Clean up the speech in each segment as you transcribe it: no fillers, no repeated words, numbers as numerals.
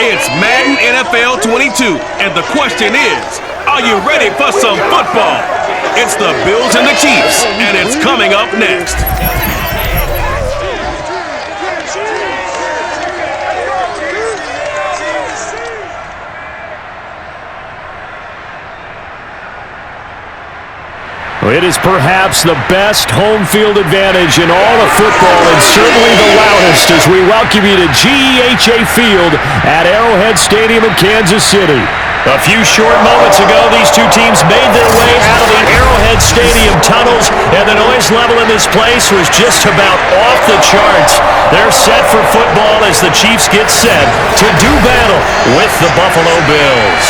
It's Madden NFL 22, and the question is, are you ready for some football? It's the Bills and the Chiefs, and it's coming up next. It is perhaps the best home field advantage in all of football, and certainly the loudest, as we welcome you to GEHA Field at Arrowhead Stadium in Kansas City. A few short moments ago, these two teams made their way out of the Arrowhead Stadium tunnels, and the noise level in this place was just about off the charts. They're set for football as the Chiefs get set to do battle with the Buffalo Bills.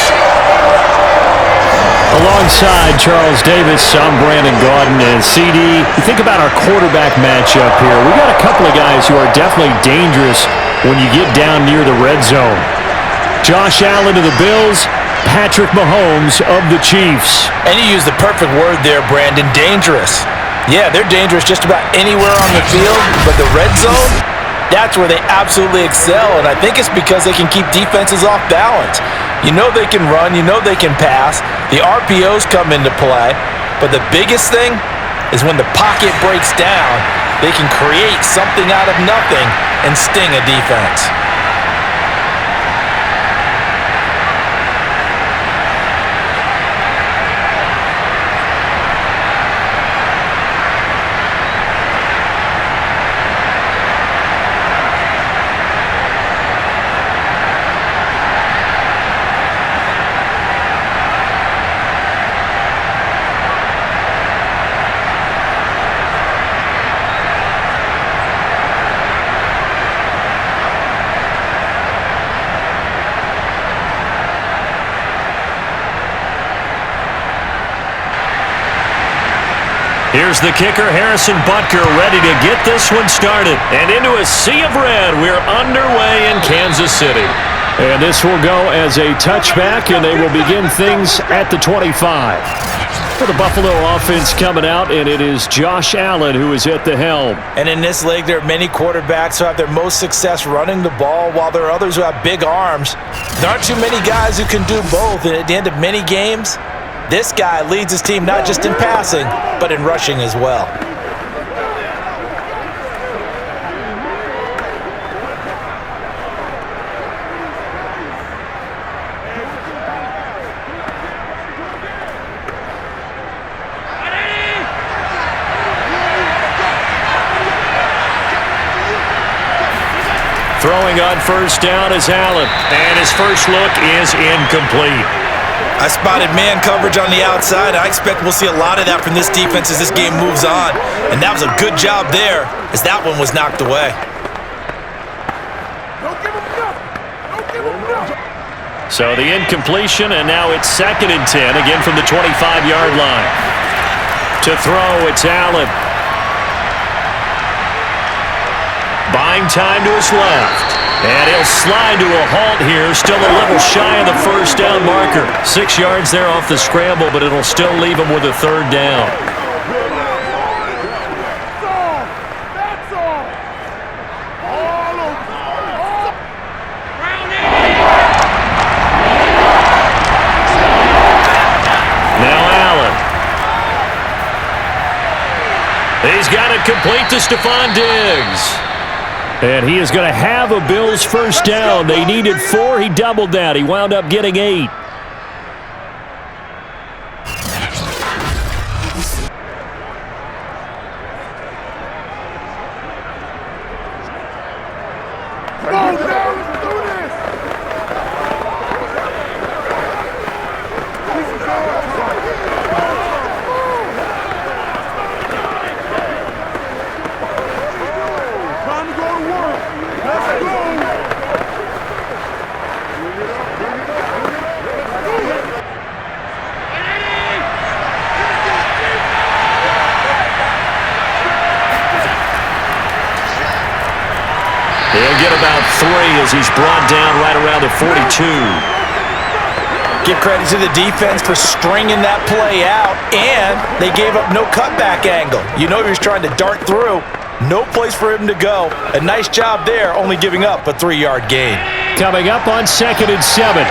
Alongside Charles Davis, I'm Brandon Gaudin, and CD, you think about our quarterback matchup here. We got a couple of guys who are definitely dangerous when you get down near the red zone. Josh Allen of the Bills, Patrick Mahomes of the Chiefs. And you use the perfect word there, Brandon, dangerous. Yeah, they're dangerous just about anywhere on the field, but the red zone, that's where they absolutely excel, and I think it's because they can keep defenses off balance. You know they can run, you know they can pass. The RPOs come into play, but the biggest thing is when the pocket breaks down, they can create something out of nothing and sting a defense. Here's the kicker, Harrison Butker, ready to get this one started. And into a sea of red, we're underway in Kansas City. And this will go as a touchback, and they will begin things at the 25. For the Buffalo offense coming out, and it is Josh Allen who is at the helm. And in this league, there are many quarterbacks who have their most success running the ball, while there are others who have big arms. There aren't too many guys who can do both, and at the end of many games, this guy leads his team not just in passing, but in rushing as well. Throwing on first down is Allen, and his first look is incomplete. I spotted man coverage on the outside. I expect we'll see a lot of that from this defense as this game moves on. And that was a good job there as that one was knocked away. So the incompletion, and now it's 2nd and 10, again from the 25-yard line. To throw, it's Allen. Buying time to his left. And he'll slide to a halt here, still a little shy of the first down marker. 6 yards there off the scramble, but it'll still leave him with a 3rd down. Now Allen. He's got it complete to Stephon Diggs. And he is going to have a Bills first down. They needed 4. He doubled that. He wound up getting 8. He'll get about 3 as he's brought down right around the 42. Give credit to the defense for stringing that play out, and they gave up no cutback angle. You know he was trying to dart through. No place for him to go. A nice job there, only giving up a 3-yard gain. Coming up on 2nd and 7.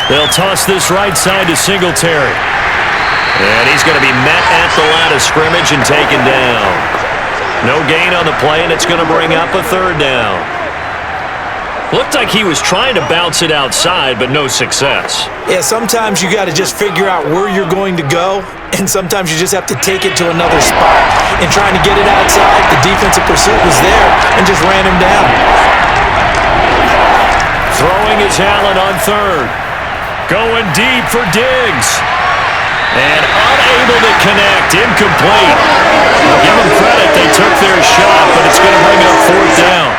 They'll toss this right side to Singletary. And he's going to be met at the line of scrimmage and taken down. No gain on the play, and it's going to bring up a 3rd down. Looked like he was trying to bounce it outside, but no success. Yeah, sometimes you got to just figure out where you're going to go, and sometimes you just have to take it to another spot. And trying to get it outside, the defensive pursuit was there and just ran him down. Throwing is Allen on 3rd. Going deep for Diggs. And unable to connect. Incomplete. Give them credit. They took their shot, but it's going to bring up 4th down.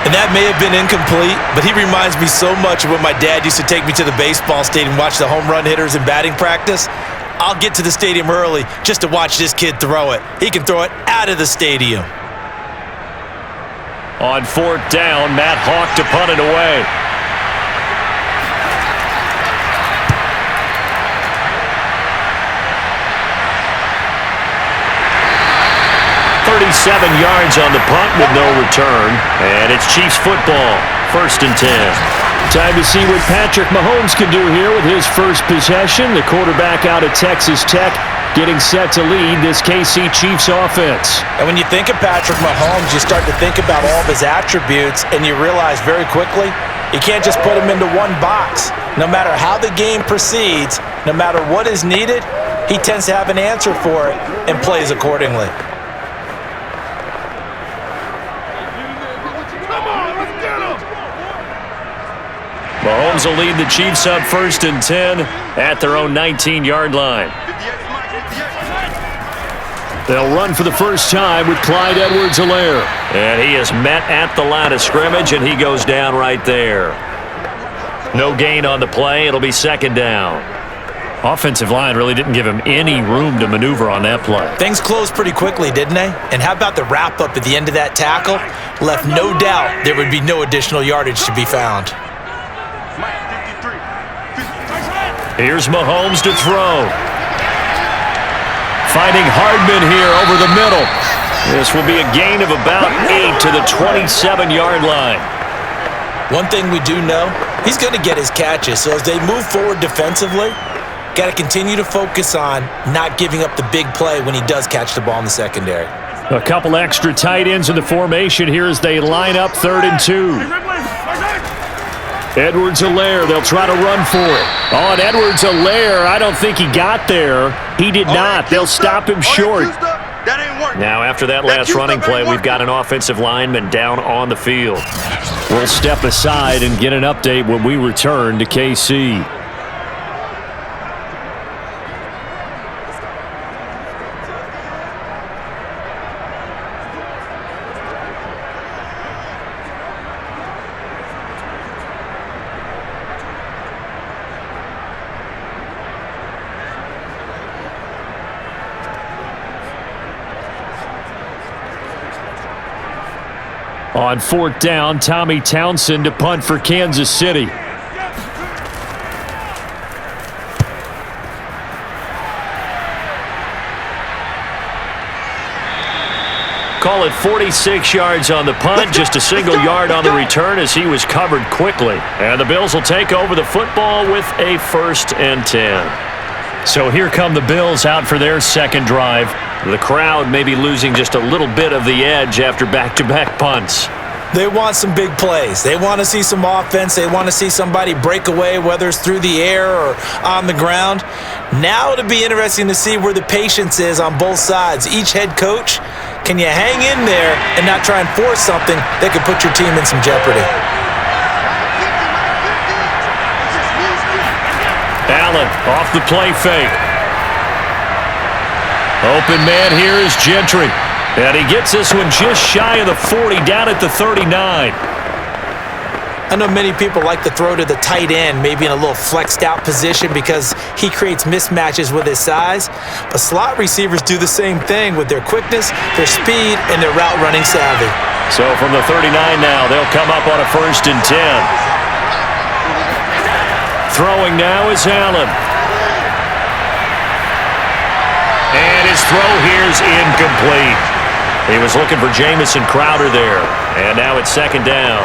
And that may have been incomplete, but he reminds me so much of when my dad used to take me to the baseball stadium and watch the home run hitters in batting practice. I'll get to the stadium early just to watch this kid throw it. He can throw it out of the stadium. On 4th down, Matt Hawk to punt it away. 37 yards on the punt with no return. And it's Chiefs football, 1st and 10. Time to see what Patrick Mahomes can do here with his first possession. The quarterback out of Texas Tech getting set to lead this KC Chiefs offense. And when you think of Patrick Mahomes, you start to think about all of his attributes, and you realize very quickly you can't just put him into one box. No matter how the game proceeds, no matter what is needed, he tends to have an answer for it and plays accordingly. Mahomes will lead the Chiefs up 1st and 10 at their own 19-yard line. They'll run for the first time with Clyde Edwards-Helaire. And he is met at the line of scrimmage, and he goes down right there. No gain on the play. It'll be 2nd down. Offensive line really didn't give him any room to maneuver on that play. Things closed pretty quickly, didn't they? And how about the wrap-up at the end of that tackle? Left no doubt there would be no additional yardage to be found. Here's Mahomes to throw. Finding Hardman here over the middle. This will be a gain of about 8 to the 27-yard line. One thing we do know, he's going to get his catches. So as they move forward defensively, got to continue to focus on not giving up the big play when he does catch the ball in the secondary. A couple extra tight ends in the formation here as they line up 3rd and 2. Edwards-Helaire, they'll try to run for it. Oh, and Edwards-Helaire, I don't think he got there. He did not. They'll stop him short. Now, after that last running play, we've got an offensive lineman down on the field. We'll step aside and get an update when we return to KC. On 4th down, Tommy Townsend to punt for Kansas City. Call it 46 yards on the punt, just a single yard on the return as he was covered quickly. And the Bills will take over the football with a 1st and 10. So here come the Bills out for their second drive. The crowd may be losing just a little bit of the edge after back-to-back punts. They want some big plays. They want to see some offense. They want to see somebody break away, whether it's through the air or on the ground. Now it'll be interesting to see where the patience is on both sides. Each head coach, can you hang in there and not try and force something that could put your team in some jeopardy? Allen off the play fake. Open man here is Gentry. And he gets this one just shy of the 40, down at the 39. I know many people like to throw to the tight end, maybe in a little flexed out position because he creates mismatches with his size. But slot receivers do the same thing with their quickness, their speed, and their route running savvy. So from the 39 now, they'll come up on a 1st and 10. Throwing now is Allen. And his throw here's incomplete. He was looking for Jamison Crowder there. And now it's second down.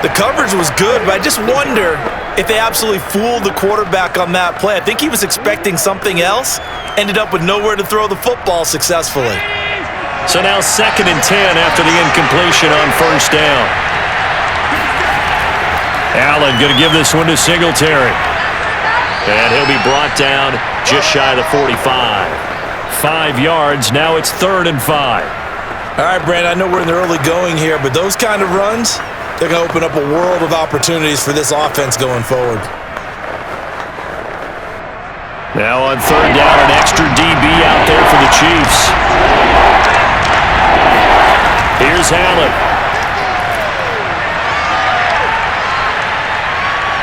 The coverage was good, but I just wonder if they absolutely fooled the quarterback on that play. I think he was expecting something else, ended up with nowhere to throw the football successfully. So now 2nd and 10 after the incompletion on first down. Allen going to give this one to Singletary. And he'll be brought down just shy of the 45. 5 yards, now it's 3rd and 5. All right, Brandon, I know we're in the early going here, but those kind of runs, they're going to open up a world of opportunities for this offense going forward. Now on 3rd down, an extra DB out there for the Chiefs. Here's Allen.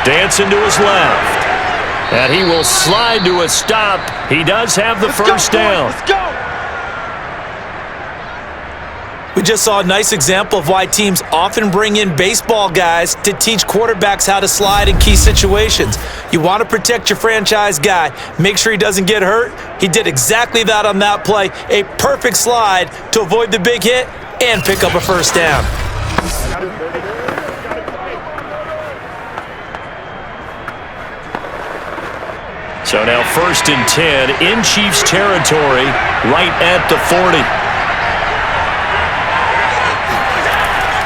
Dancing to his left. And he will slide to a stop. He does have the first down. Let's go! We just saw a nice example of why teams often bring in baseball guys to teach quarterbacks how to slide in key situations. You want to protect your franchise guy. Make sure he doesn't get hurt. He did exactly that on that play. A perfect slide to avoid the big hit and pick up a first down. So now 1st and 10 in Chiefs territory, right at the 40.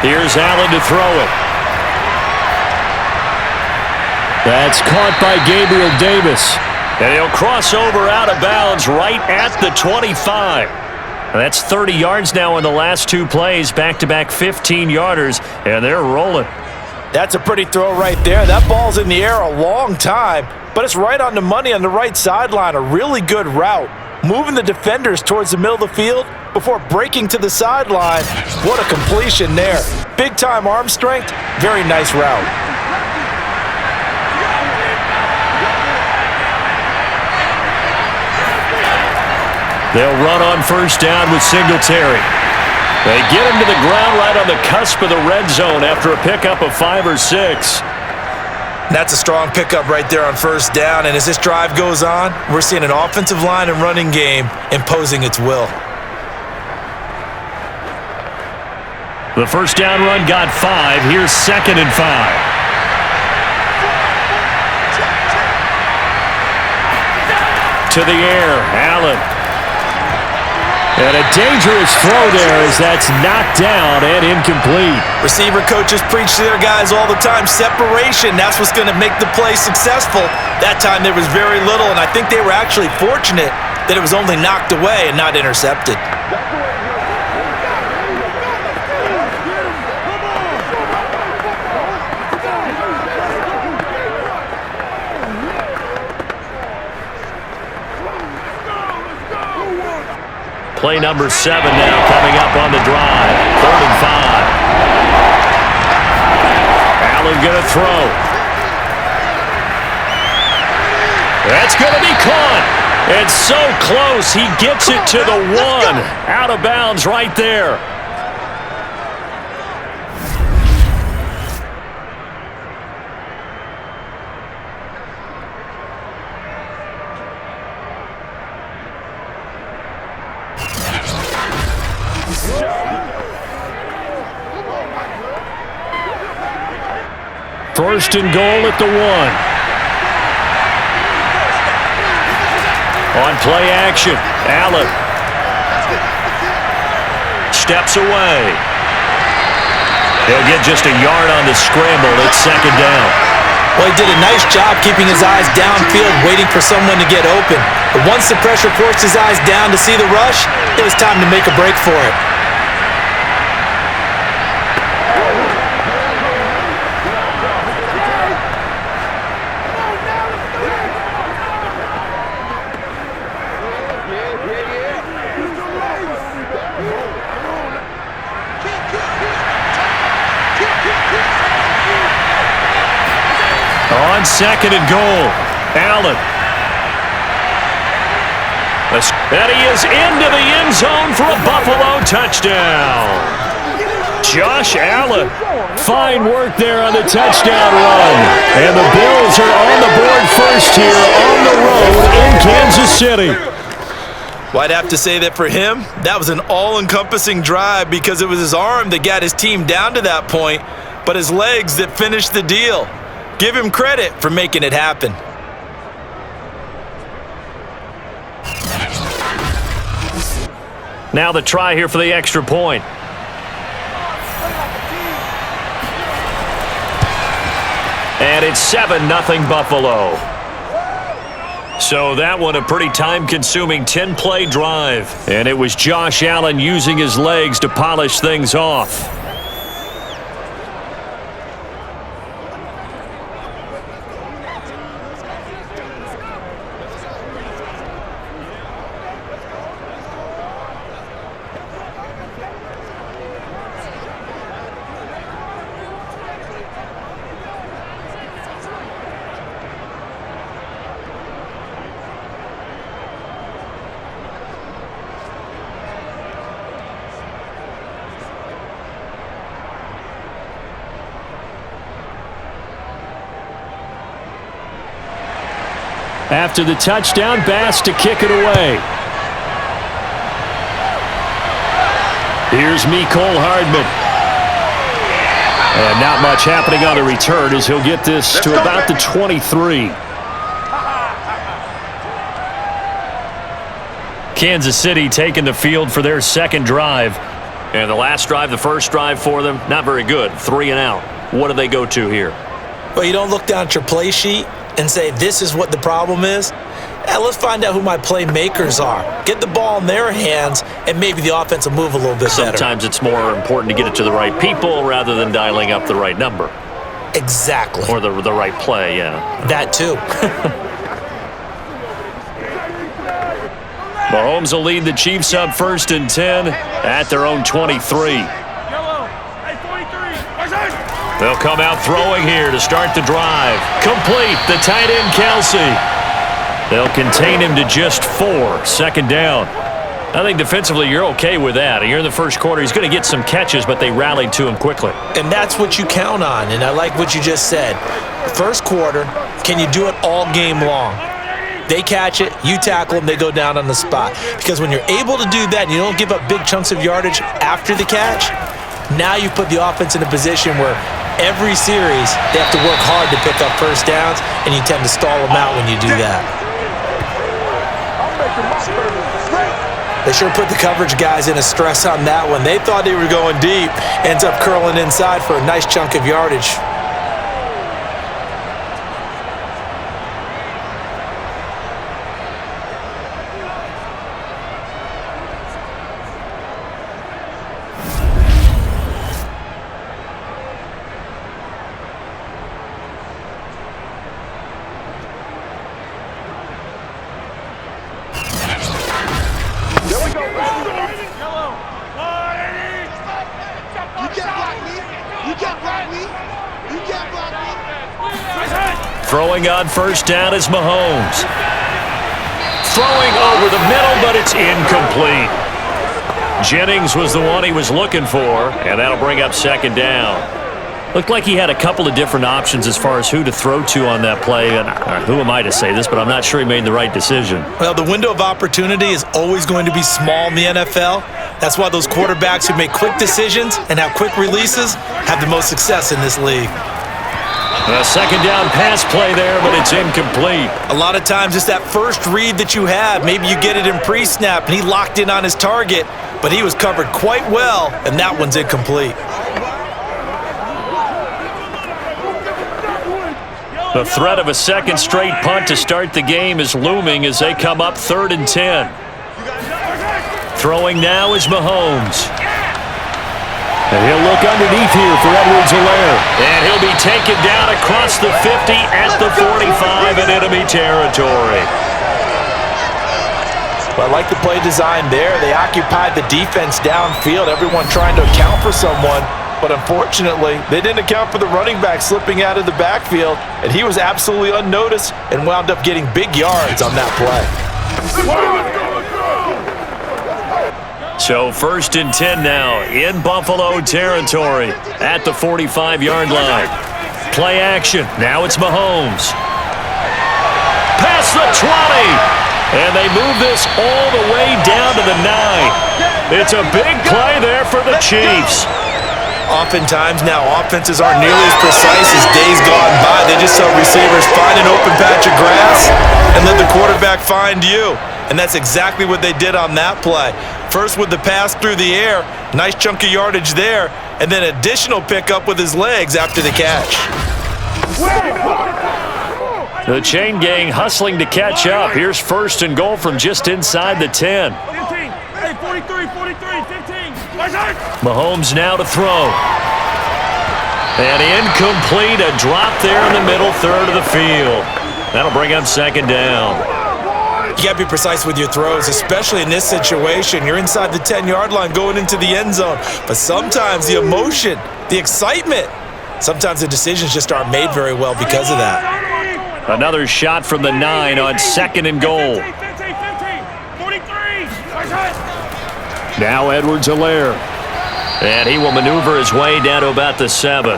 Here's Allen to throw it. That's caught by Gabriel Davis. And he'll cross over out of bounds right at the 25. That's 30 yards now in the last 2 plays, back-to-back 15-yarders, and they're rolling. That's a pretty throw right there. That ball's in the air a long time, but it's right on the money on the right sideline. A really good route. Moving the defenders towards the middle of the field before breaking to the sideline. What a completion there. Big-time arm strength. Very nice route. They'll run on first down with Singletary. They get him to the ground right on the cusp of the red zone after a pickup of 5 or 6. That's a strong pickup right there on first down, and as this drive goes on, we're seeing an offensive line and running game imposing its will. The first down run got 5. Here's 2nd and 5. To the air, Allen. And a dangerous throw there as that's knocked down and incomplete. Receiver coaches preach to their guys all the time. Separation, that's what's going to make the play successful. That time there was very little, and I think they were actually fortunate that it was only knocked away and not intercepted. Play number 7 now coming up on the drive. 3rd and 5. Allen going to throw. That's going to be caught. It's so close. He gets it to the 1. Out of bounds right there. First and goal at the 1. On play action, Allen steps away. He'll get just a yard on the scramble. It's 2nd down. Well, he did a nice job keeping his eyes downfield, waiting for someone to get open. But once the pressure forced his eyes down to see the rush, it was time to make a break for it. On 2nd and goal, Allen. And he is into the end zone for a Buffalo touchdown. Josh Allen. Fine work there on the touchdown run. And the Bills are on the board first here on the road in Kansas City. Well, I'd have to say that for him, that was an all-encompassing drive because it was his arm that got his team down to that point, but his legs that finished the deal. Give him credit for making it happen. Now the try here for the extra point. And it's 7-0 Buffalo. So that one a pretty time-consuming 10-play drive. And it was Josh Allen using his legs to polish things off. After the touchdown, Bass to kick it away. Here's Mecole Hardman. And not much happening on the return as he'll get this to about the 23. Kansas City taking the field for their second drive. And the last drive, the first drive for them, not very good. 3 and out. What do they go to here? Well, you don't look down at your play sheet and say, this is what the problem is. Let's find out who my playmakers are. Get the ball in their hands, and maybe the offense will move a little bit better. Sometimes it's more important to get it to the right people rather than dialing up the right number. Exactly. Or the right play, yeah. That too. Mahomes will lead the Chiefs up 1st and 10 at their own 23. They'll come out throwing here to start the drive. Complete, the tight end Kelsey. They'll contain him to just 4. Second down. I think defensively you're okay with that. You're in the first quarter. He's going to get some catches, but they rallied to him quickly. And that's what you count on, and I like what you just said. First quarter, can you do it all game long? They catch it, you tackle them, they go down on the spot. Because when you're able to do that and you don't give up big chunks of yardage after the catch, now you put the offense in a position where every series they have to work hard to pick up first downs, and you tend to stall them out when you do that. They sure put the coverage guys in a stress on that one. They thought they were going deep. Ends up curling inside for a nice chunk of yardage. Throwing on first down is Mahomes. Throwing over the middle, but it's incomplete. Jennings was the one he was looking for, and that'll bring up second down. Looked like he had a couple of different options as far as who to throw to on that play. And who am I to say this, but I'm not sure he made the right decision. Well, the window of opportunity is always going to be small in the NFL. That's why those quarterbacks who make quick decisions and have quick releases have the most success in this league. A second down pass play there, but it's incomplete. A lot of times it's that first read that you have. Maybe you get it in pre-snap, and he locked in on his target, but he was covered quite well, and that one's incomplete. The threat of a second straight punt to start the game is looming as they come up 3rd and 10. Throwing now is Mahomes. And he'll look underneath here for Edwards-Helaire. And he'll be taken down across the 50 at the 45 in enemy territory. Well, I like the play design there. They occupied the defense downfield, everyone trying to account for someone. But unfortunately, they didn't account for the running back slipping out of the backfield, and he was absolutely unnoticed and wound up getting big yards on that play. So 1st and 10 now in Buffalo territory at the 45-yard line. Play action. Now it's Mahomes. Past the 20. And they move this all the way down to the 9. It's a big play there for the Chiefs. Oftentimes now offenses aren't nearly as precise as days gone by. They just tell receivers, find an open patch of grass and let the quarterback find you. And that's exactly what they did on that play. First with the pass through the air, nice chunk of yardage there, and then additional pickup with his legs after the catch. The chain gang hustling to catch up. Here's first and goal from just inside the 10. 15. Hey, 43, 15. Mahomes now to throw. And incomplete, a drop there in the middle third of the field. That'll bring up second down. You got to be precise with your throws, especially in this situation. You're inside the 10-yard line going into the end zone. But sometimes the emotion, the excitement, sometimes the decisions just aren't made very well because of that. Another shot from the 9 on second and goal. 15, 43. Now Edwards-Helaire. And he will maneuver his way down to about the 7.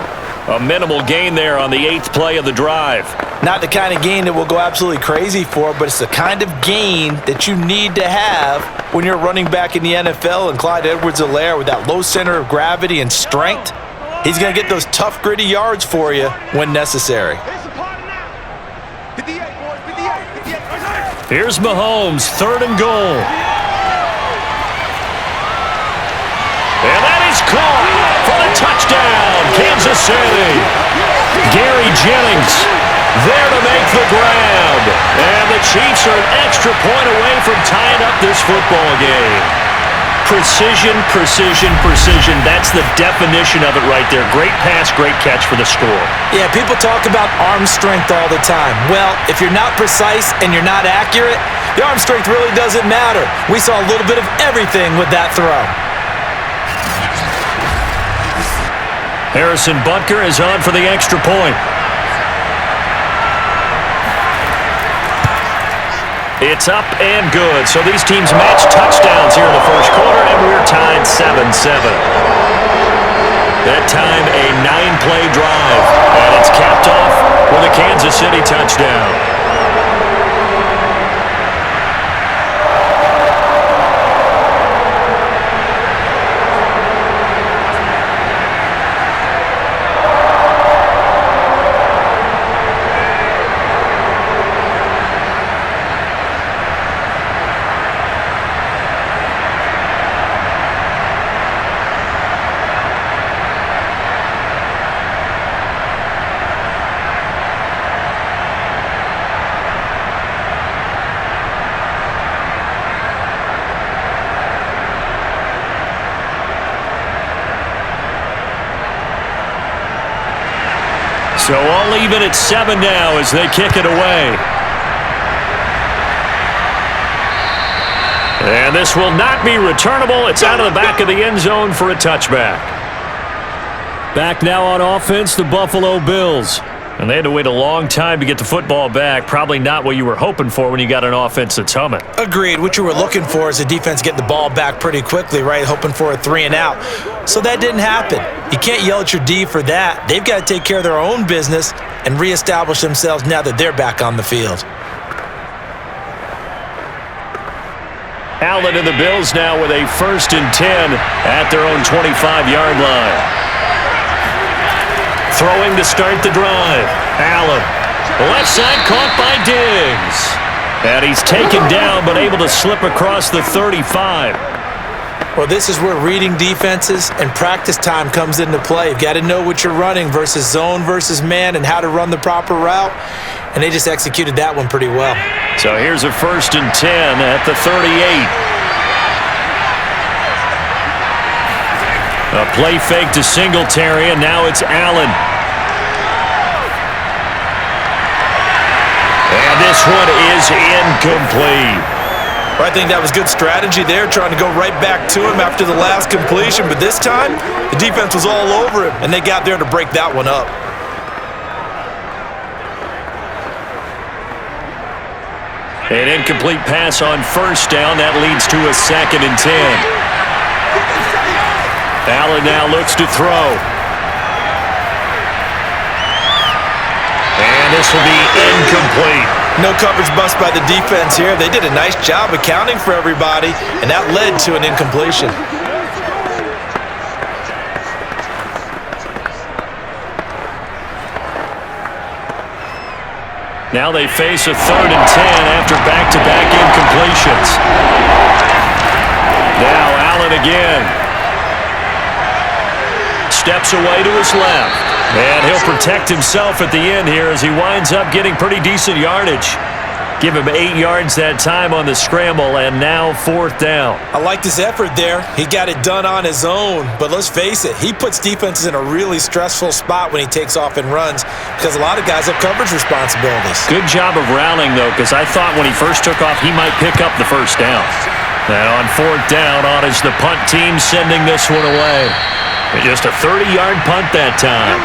A minimal gain there on the 8th play of the drive. Not the kind of gain that we'll go absolutely crazy for, but it's the kind of gain that you need to have when you're running back in the NFL. And Clyde Edwards-Helaire, with that low center of gravity and strength, he's going to get those tough, gritty yards for you when necessary. Here's Mahomes, third and goal. And that is caught for the touchdown, Kansas City. Gary Jennings there to make the grab. And the Chiefs are an extra point away from tying up this football game. Precision, precision, precision. That's the definition of it right there. Great pass, great catch for the score. Yeah, people talk about arm strength all the time. Well, if you're not precise and you're not accurate, the arm strength really doesn't matter. We saw a little bit of everything with that throw. Harrison Butker is on for the extra point. It's up and good. So these teams match touchdowns here in the first quarter, and we're tied 7-7. That time, a 9-play drive, and it's capped off with a Kansas City touchdown. So all even at 7 now as they kick it away. And this will not be returnable. It's out of the back of the end zone for a touchback. Back now on offense, the Buffalo Bills. And they had to wait a long time to get the football back. Probably not what you were hoping for when you got an offense that's humming. Agreed. What you were looking for is a defense getting the ball back pretty quickly, right? Hoping for a 3 and out. So that didn't happen. You can't yell at your D for that. They've got to take care of their own business and reestablish themselves now that they're back on the field. Allen and the Bills now with a 1st and 10 at their own 25-yard line. Throwing to start the drive. Allen. Left side caught by Diggs. And he's taken down but able to slip across the 35. Well, this is where reading defenses and practice time comes into play. You've got to know what you're running versus zone versus man and how to run the proper route. And they just executed that one pretty well. So here's a 1st and 10 at the 38. A play fake to Singletary, and now it's Allen. And this one is incomplete. I think that was good strategy there, trying to go right back to him after the last completion. But this time, the defense was all over him, and they got there to break that one up. An incomplete pass on 1st down. That leads to a 2nd and 10. Allen now looks to throw. And this will be incomplete. No coverage bust by the defense here. They did a nice job accounting for everybody, and that led to an incompletion. Now they face a 3rd and 10 after back-to-back incompletions. Now Allen again. Steps away to his left. And he'll protect himself at the end here as he winds up getting pretty decent yardage. Give him 8 yards that time on the scramble, and now 4th down. I like this effort there. He got it done on his own, but let's face it, he puts defenses in a really stressful spot when he takes off and runs because a lot of guys have coverage responsibilities. Good job of rallying, though, because I thought when he first took off, he might pick up the 1st down. And on 4th down, on is the punt team sending this one away. And just a 30-yard punt that time.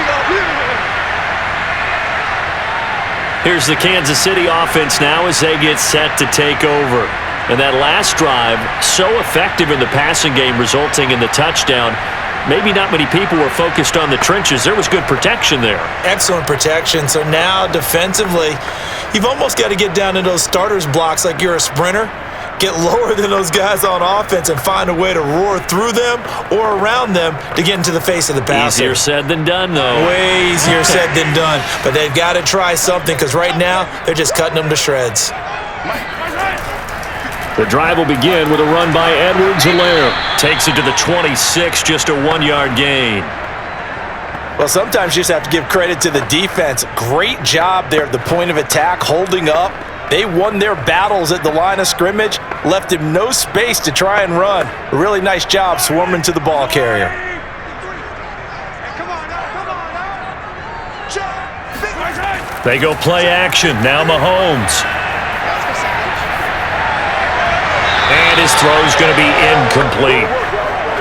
Here's the Kansas City offense now as they get set to take over. And that last drive, so effective in the passing game, resulting in the touchdown. Maybe not many people were focused on the trenches. There was good protection there. Excellent protection. So now defensively, you've almost got to get down to those starters blocks like you're a sprinter. Get lower than those guys on offense and find a way to roar through them or around them to get into the face of the passer. Easier said than done, though. Way easier said than done. But they've got to try something because right now they're just cutting them to shreds. The drive will begin with a run by Edwards-Helaire. Takes it to the 26, just a 1-yard gain. Well, sometimes you just have to give credit to the defense. Great job there at the point of attack, holding up. They won their battles at the line of scrimmage, left him no space to try and run. A really nice job swarming to the ball carrier. They go play action. Now Mahomes. And his throw's going to be incomplete.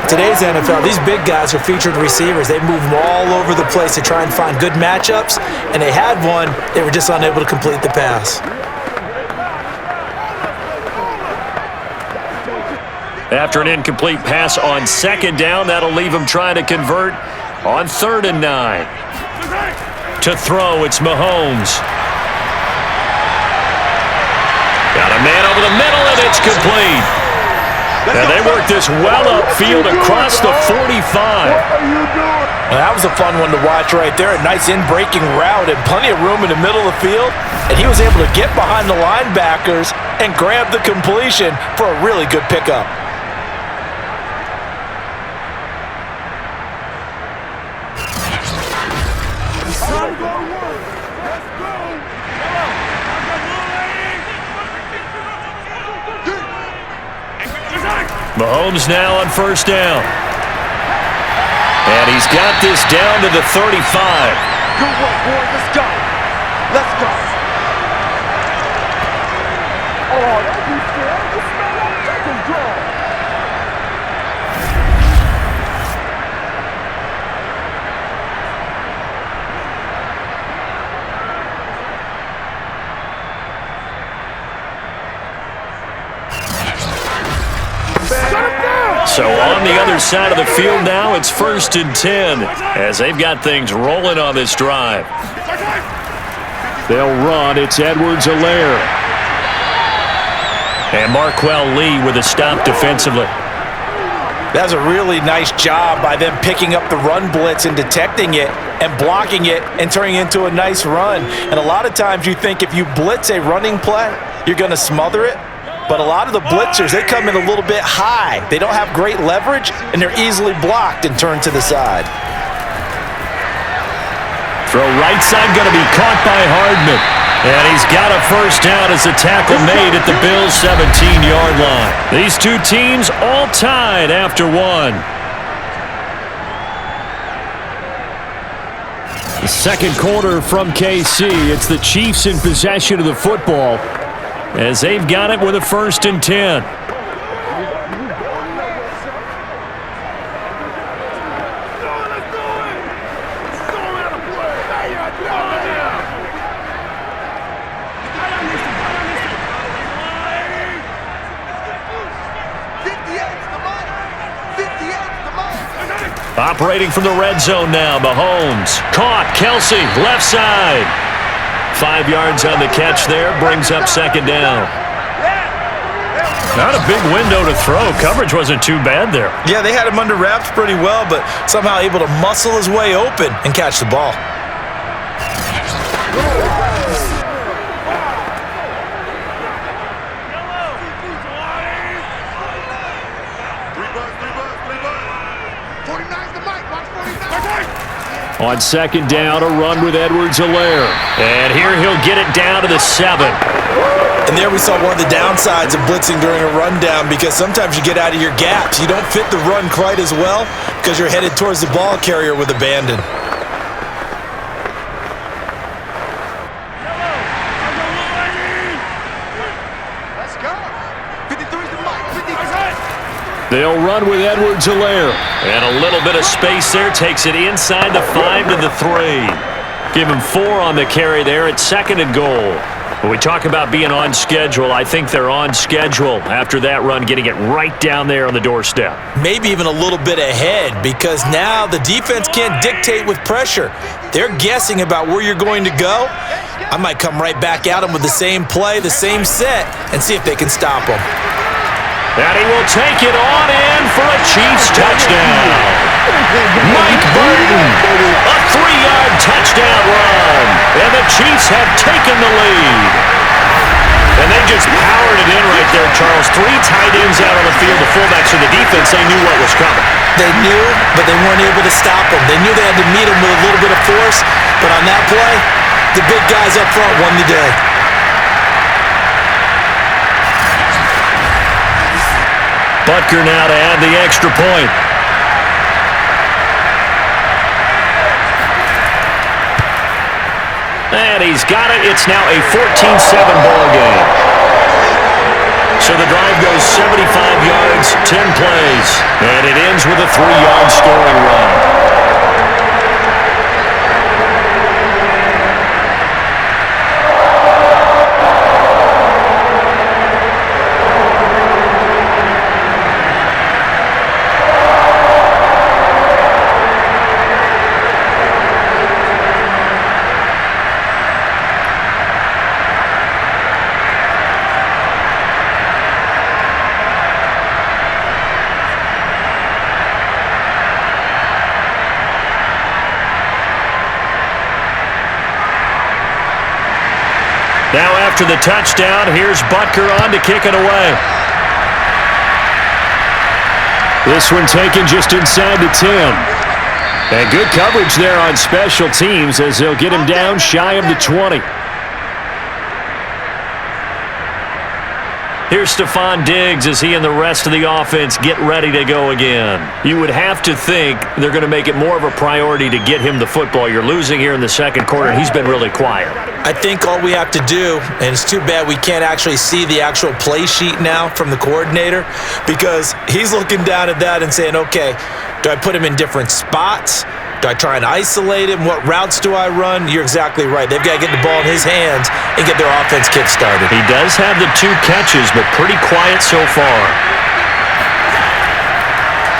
Today's NFL, these big guys are featured receivers. They move them all over the place to try and find good matchups, and they had one. They were just unable to complete the pass. After an incomplete pass on 2nd down, that'll leave him trying to convert on 3rd and 9. To throw, it's Mahomes. Got a man over the middle, and it's complete. And they work this well upfield across the 45. Well, that was a fun one to watch right there. A nice in-breaking route and plenty of room in the middle of the field. And he was able to get behind the linebackers and grab the completion for a really good pickup. Mahomes now on 1st down. And he's got this down to the 35. Good work, boy. Let's go. Let's go. Oh, don't be scared. Just smell that chicken draw. So on the other side of the field now, it's 1st and 10 as they've got things rolling on this drive. They'll run. It's Edwards-Helaire. And Marquell Lee with a stop defensively. That's a really nice job by them picking up the run blitz and detecting it and blocking it and turning it into a nice run. And a lot of times you think if you blitz a running play, you're going to smother it. But a lot of the blitzers, they come in a little bit high. They don't have great leverage, and they're easily blocked and turned to the side. Throw right side going to be caught by Hardman. And he's got a 1st down as the tackle made at the Bills' 17-yard line. These two teams all tied after one. The 2nd quarter from KC. It's the Chiefs in possession of the football, as they've got it with a 1st and 10. Operating from the red zone now, Mahomes. Caught, Kelsey, left side. 5 yards on the catch there, brings up second down. Not a big window to throw. Coverage wasn't too bad there. Yeah, they had him under wraps pretty well, but somehow able to muscle his way open and catch the ball. On second down, a run with Edwards-Helaire. And here he'll get it down to the 7. And there we saw one of the downsides of blitzing during a rundown, because sometimes you get out of your gaps. You don't fit the run quite as well because you're headed towards the ball carrier with abandon. Let's go. 53's the mic. 53. They'll run with Edwards-Helaire. And a little bit of space there. Takes it inside the 5 to the 3. Give him 4 on the carry there at 2nd and goal. When we talk about being on schedule, I think they're on schedule after that run, getting it right down there on the doorstep. Maybe even a little bit ahead, because now the defense can't dictate with pressure. They're guessing about where you're going to go. I might come right back at them with the same play, the same set, and see if they can stop them. And he will take it on in for a Chiefs touchdown. Mike Burton, a 3-yard touchdown run. And the Chiefs have taken the lead. And they just powered it in right there, Charles. 3 tight ends out on the field. The fullbacks of the defense, they knew what was coming. They knew, but they weren't able to stop them. They knew they had to meet them with a little bit of force, but on that play, the big guys up front won the day. Butker now to add the extra point. And he's got it. It's now a 14-7 ball game. So the drive goes 75 yards, 10 plays, and it ends with a 3-yard scoring run. Now after the touchdown, here's Butker on to kick it away. This one taken just inside the 10. And good coverage there on special teams as they'll get him down shy of the 20. Here's Stephon Diggs as he and the rest of the offense get ready to go again. You would have to think they're going to make it more of a priority to get him the football. You're losing here in the second quarter, and he's been really quiet. I think all we have to do, and it's too bad we can't actually see the actual play sheet now from the coordinator, because he's looking down at that and saying, okay, do I put him in different spots? Do I try and isolate him? What routes do I run? You're exactly right. They've got to get the ball in his hands and get their offense kick-started. He does have the 2 catches, but pretty quiet so far.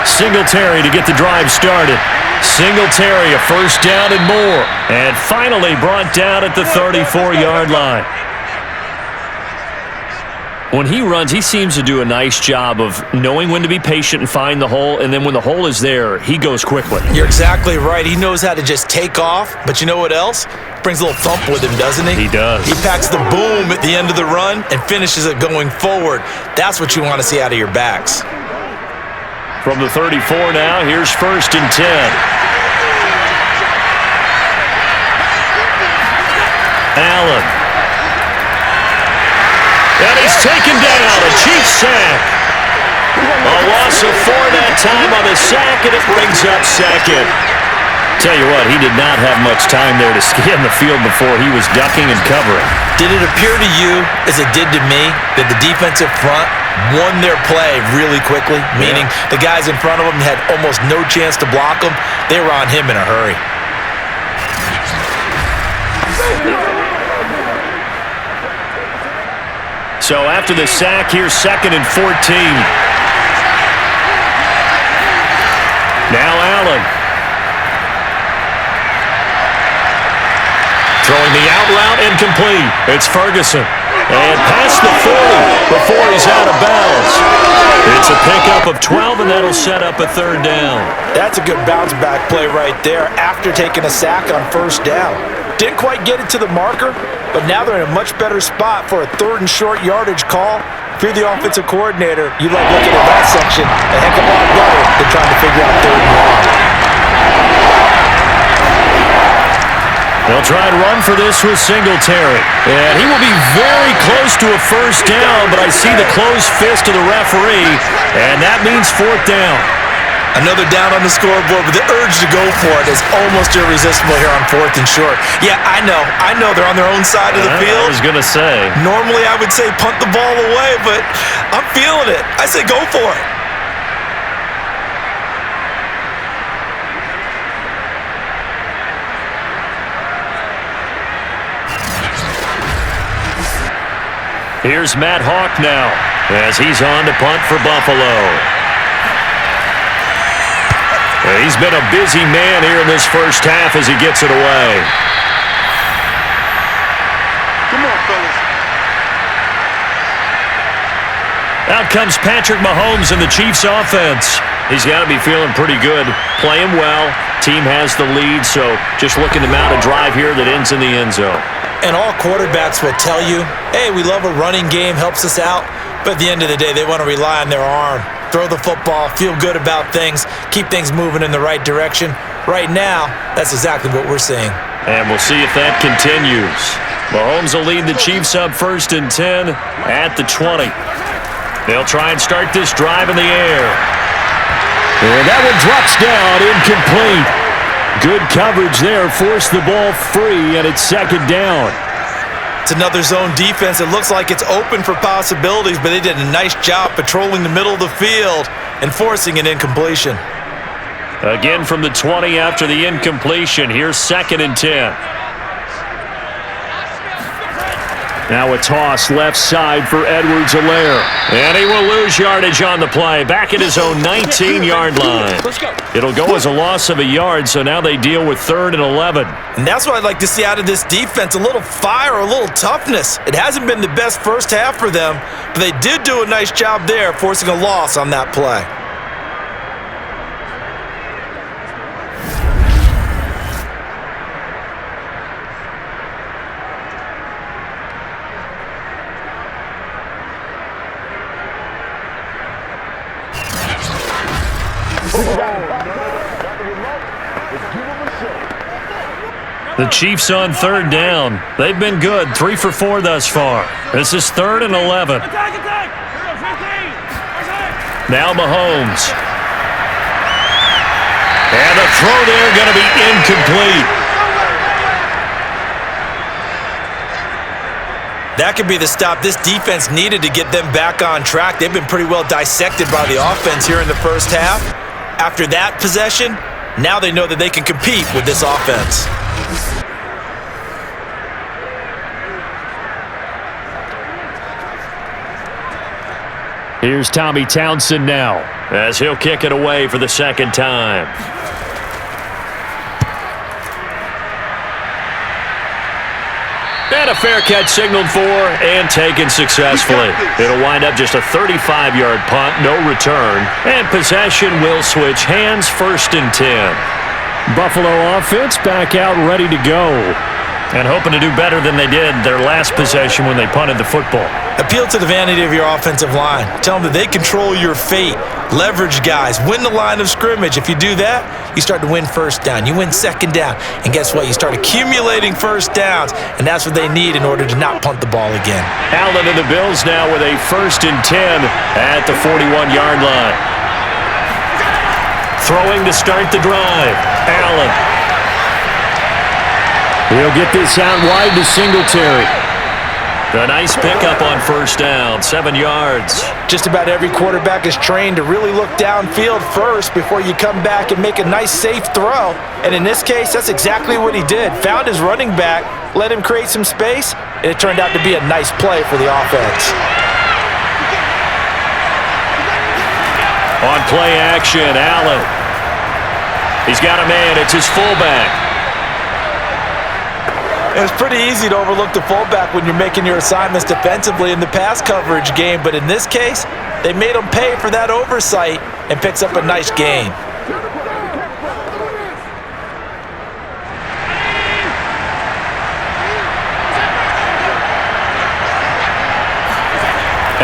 Singletary to get the drive started. Singletary, a first down and more. And finally brought down at the 34-yard line. When he runs, he seems to do a nice job of knowing when to be patient and find the hole, and then when the hole is there, he goes quickly. You're exactly right. He knows how to just take off, but you know what else? Brings a little thump with him, doesn't he? He does. He packs the boom at the end of the run and finishes it going forward. That's what you want to see out of your backs. From the 34 now, here's 1st and 10. Allen. And he's taken down, a Chiefs sack. A loss of 4 that time on the sack, and it brings up second. Tell you what, he did not have much time there to scan the field before he was ducking and covering. Did it appear to you, as it did to me, that the defensive front won their play really quickly? Meaning the guys in front of them had almost no chance to block him. They were on him in a hurry. So after the sack, here's 2nd and 14. Now Allen. Throwing the out route, incomplete. It's Ferguson. And past the 40 before he's out of bounds. It's a pickup of 12, and that'll set up a third down. That's a good bounce-back play right there after taking a sack on first down. Didn't quite get it to the marker, but now they're in a much better spot for a third and short yardage call. If you're the offensive coordinator, you like looking at that section a heck of a lot better than trying to figure out third and long. They'll try and run for this with Singletary. And he will be very close to a first down, but I see the closed fist of the referee, and that means fourth down. Another down on the scoreboard, but the urge to go for it is almost irresistible here on fourth and short. Yeah, I know they're on their own side of the field. I was going to say. Normally I would say punt the ball away, but I'm feeling it. I say go for it. Here's Matt Hawk now as he's on to punt for Buffalo. He's been a busy man here in this first half as he gets it away. Come on, fellas. Out comes Patrick Mahomes in the Chiefs offense. He's got to be feeling pretty good, playing well. Team has the lead, so just looking to mount a drive here that ends in the end zone. And all quarterbacks will tell you, hey, we love a running game, helps us out. But at the end of the day, they want to rely on their arm. Throw the football, feel good about things, keep things moving in the right direction. Right now, that's exactly what we're seeing. And we'll see if that continues. Mahomes will lead the Chiefs up 1st and 10 at the 20. They'll try and start this drive in the air. And that one drops down, incomplete. Good coverage there, forced the ball free, and it's second down. It's another zone defense. It looks like it's open for possibilities, but they did a nice job patrolling the middle of the field and forcing an incompletion. Again from the 20 after the incompletion. Here's 2nd and 10. Now a toss left side for Edwards-Helaire. And he will lose yardage on the play. Back at his own 19-yard line. It'll go as a loss of a yard, so now they deal with 3rd and 11. And that's what I'd like to see out of this defense, a little fire, a little toughness. It hasn't been the best first half for them, but they did do a nice job there, forcing a loss on that play. The Chiefs on 3rd down. They've been good, 3 for 4 thus far. This is 3rd and 11. Attack! 15! Now Mahomes. And the throw there going to be incomplete. That could be the stop this defense needed to get them back on track. They've been pretty well dissected by the offense here in the first half. After that possession, now they know that they can compete with this offense. Here's Tommy Townsend now as he'll kick it away for the 2nd time. And a fair catch signaled for and taken successfully. It'll wind up just a 35-yard punt, no return. And possession will switch hands, 1st and 10. Buffalo offense back out ready to go. And hoping to do better than they did their last possession when they punted the football. Appeal to the vanity of your offensive line. Tell them that they control your fate. Leverage guys. Win the line of scrimmage. If you do that, you start to win first down. You win second down. And guess what? You start accumulating first downs. And that's what they need in order to not punt the ball again. Allen and the Bills now with a 1st and 10 at the 41-yard line. Throwing to start the drive. Allen. He'll get this out wide to Singletary. A nice pickup on 1st down, 7 yards. Just about every quarterback is trained to really look downfield first before you come back and make a nice, safe throw. And in this case, that's exactly what he did. Found his running back, let him create some space, and it turned out to be a nice play for the offense. On play action, Allen. He's got a man. It's his fullback. And it's pretty easy to overlook the fullback when you're making your assignments defensively in the pass coverage game, but in this case, they made him pay for that oversight and picks up a nice gain.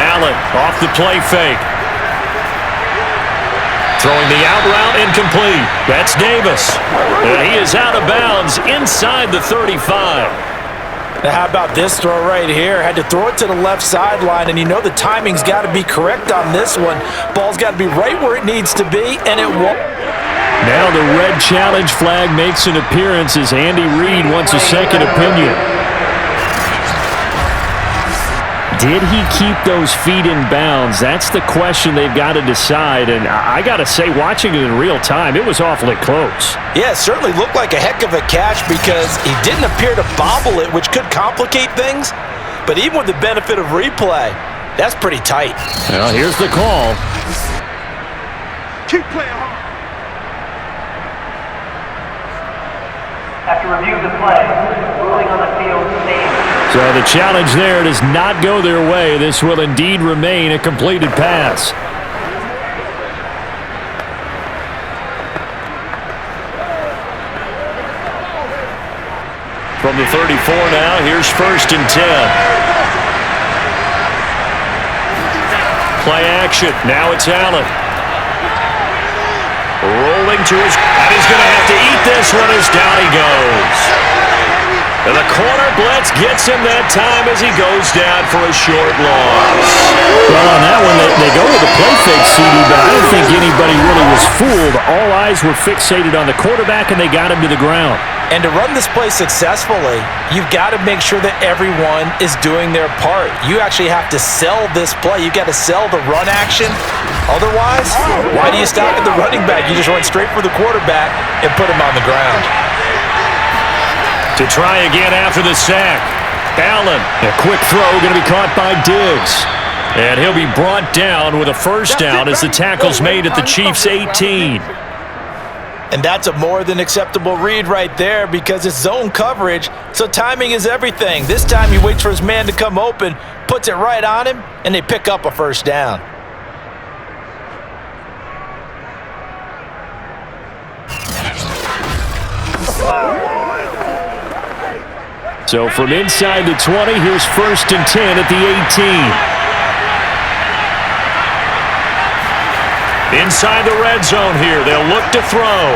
Allen off the play fake. Throwing the out route incomplete. That's Davis. And he is out of bounds inside the 35. Now how about this throw right here? Had to throw it to the left sideline, and you know the timing's got to be correct on this one. Ball's got to be right where it needs to be, and it won't. Now the red challenge flag makes an appearance as Andy Reid wants a second opinion. Did he keep those feet in bounds? That's the question they've got to decide. And I got to say, watching it in real time, it was awfully close. Yeah, it certainly looked like a heck of a catch because he didn't appear to bobble it, which could complicate things. But even with the benefit of replay, that's pretty tight. Well, here's the call. Keep playing hard. After review of the play, ruling on the field stands. So the challenge there does not go their way. This will indeed remain a completed pass. From the 34 now, here's 1st and 10. Play action. Now it's Allen. Rolling to his... And he's going to have to eat this one as down he goes. And the corner blitz gets him that time as he goes down for a short loss. Well, on that one, they go with the play fake, CD, but I don't think anybody really was fooled. All eyes were fixated on the quarterback, and they got him to the ground. And to run this play successfully, you've got to make sure that everyone is doing their part. You actually have to sell this play. You've got to sell the run action. Otherwise, why do you stop at the running back? You just run straight for the quarterback and put him on the ground. To try again after the sack. Allen, a quick throw going to be caught by Diggs. And he'll be brought down with a first down as the tackle's made at the Chiefs' 18. And that's a more than acceptable read right there because it's zone coverage, so timing is everything. This time he waits for his man to come open, puts it right on him, and they pick up a first down. So from inside the 20, here's 1st and 10 at the 18. Inside the red zone here, they'll look to throw.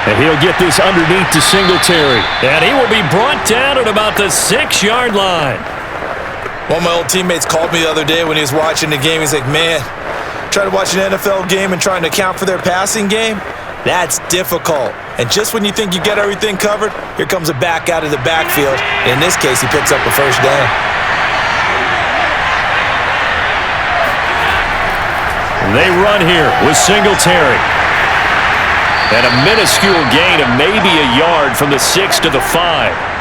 And he'll get this underneath to Singletary. And he will be brought down at about the 6-yard line. One of my old teammates called me the other day when he was watching the game. He's like, man, trying to watch an NFL game and trying to account for their passing game? That's difficult. And just when you think you get everything covered, here comes a back out of the backfield. And in this case, he picks up a first down. They run here with Singletary. And a minuscule gain of maybe a yard from the 6 to the 5.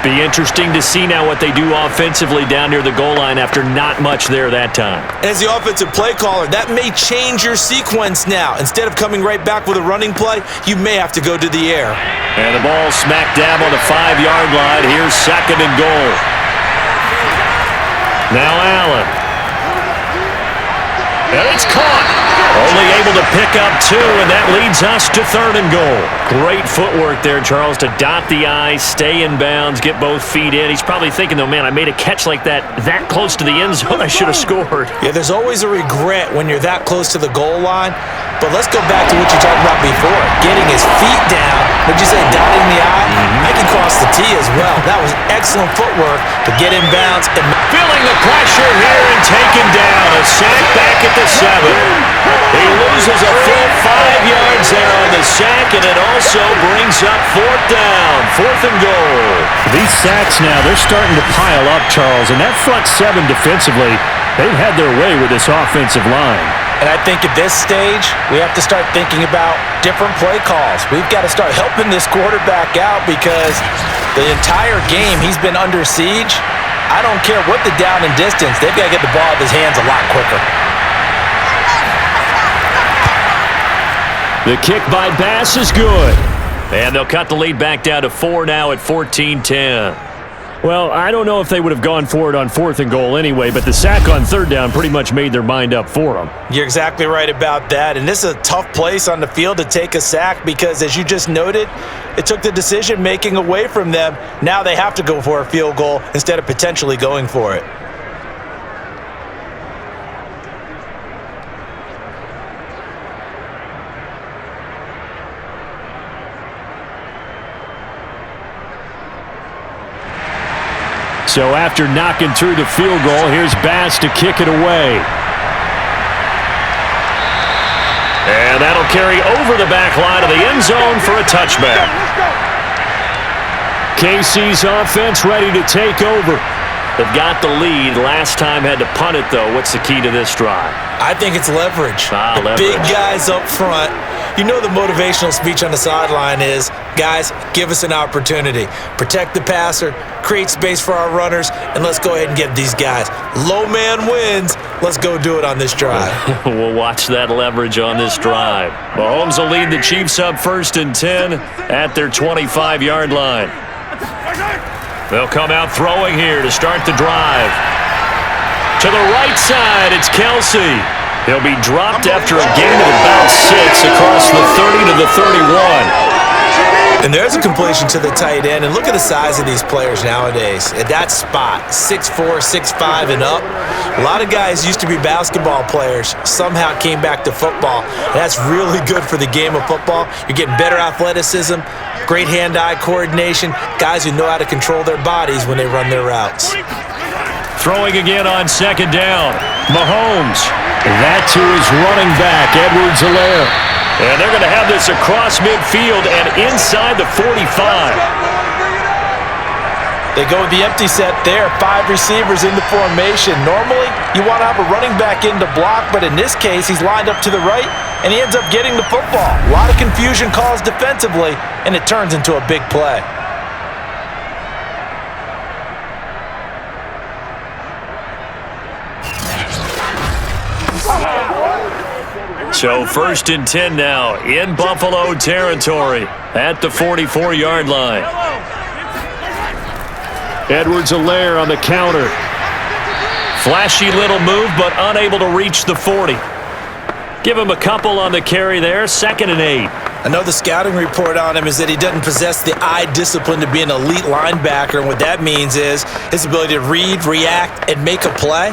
Be interesting to see now what they do offensively down near the goal line after not much there that time. As the offensive play caller, that may change your sequence now. Instead of coming right back with a running play, you may have to go to the air. And the ball smack dab on the 5-yard line. Here's 2nd and goal. Now Allen. And it's caught. Only able to pick up 2, and that leads us to 3rd and goal. Great footwork there, Charles, to dot the I, stay in bounds, get both feet in. He's probably thinking, though, man, I made a catch like that close to the end zone. I should have scored. Yeah, there's always a regret when you're that close to the goal line. But let's go back to what you talked about before. Getting his feet down. Would you say dotting the I? I can cross the T as well. That was excellent footwork to get in bounds. And feeling the pressure here and taken down. A sack back at the 7. He loses a full 5 yards there on the sack, and it also brings up 4th down. 4th and goal. These sacks now, they're starting to pile up, Charles, and that front 7 defensively, they've had their way with this offensive line. And I think at this stage, we have to start thinking about different play calls. We've got to start helping this quarterback out because the entire game he's been under siege. I don't care what the down and distance, they've got to get the ball out of his hands a lot quicker. The kick by Bass is good. And they'll cut the lead back down to 4 now at 14-10. Well, I don't know if they would have gone for it on 4th and goal anyway, but the sack on 3rd down pretty much made their mind up for them. You're exactly right about that, and this is a tough place on the field to take a sack because, as you just noted, it took the decision-making away from them. Now they have to go for a field goal instead of potentially going for it. So after knocking through the field goal, here's Bass to kick it away. And that'll carry over the back line of the end zone for a touchback. KC's offense ready to take over. They've got the lead. Last time had to punt it, though. What's the key to this drive? I think it's leverage. Leverage. Big guys up front. You know the motivational speech on the sideline is, guys, give us an opportunity. Protect the passer, create space for our runners, and let's go ahead and get these guys. Low man wins. Let's go do it on this drive. We'll watch that leverage on this drive. Mahomes will lead the Chiefs up 1st and 10 at their 25-yard line. They'll come out throwing here to start the drive. To the right side, it's Kelsey. He'll be dropped after a gain of about 6 across the 30 to the 31. And there's a completion to the tight end. And look at the size of these players nowadays. At that spot, 6'4", 6'5", and up. A lot of guys used to be basketball players, somehow came back to football. And that's really good for the game of football. You're getting better athleticism, great hand-eye coordination, guys who know how to control their bodies when they run their routes. Throwing again on 2nd down. Mahomes. That to his running back, Edwards-Helaire. And they're going to have this across midfield and inside the 45. They go with the empty set there, 5 receivers into formation. Normally, you want to have a running back in to block, but in this case, he's lined up to the right, and he ends up getting the football. A lot of confusion caused defensively, and it turns into a big play. So 1st and 10 now in Buffalo territory at the 44-yard line. Edwards-Helaire on the counter. Flashy little move, but unable to reach the 40. Give him a couple on the carry there, 2nd and 8. I know the scouting report on him is that he doesn't possess the eye discipline to be an elite linebacker, and what that means is his ability to read, react, and make a play.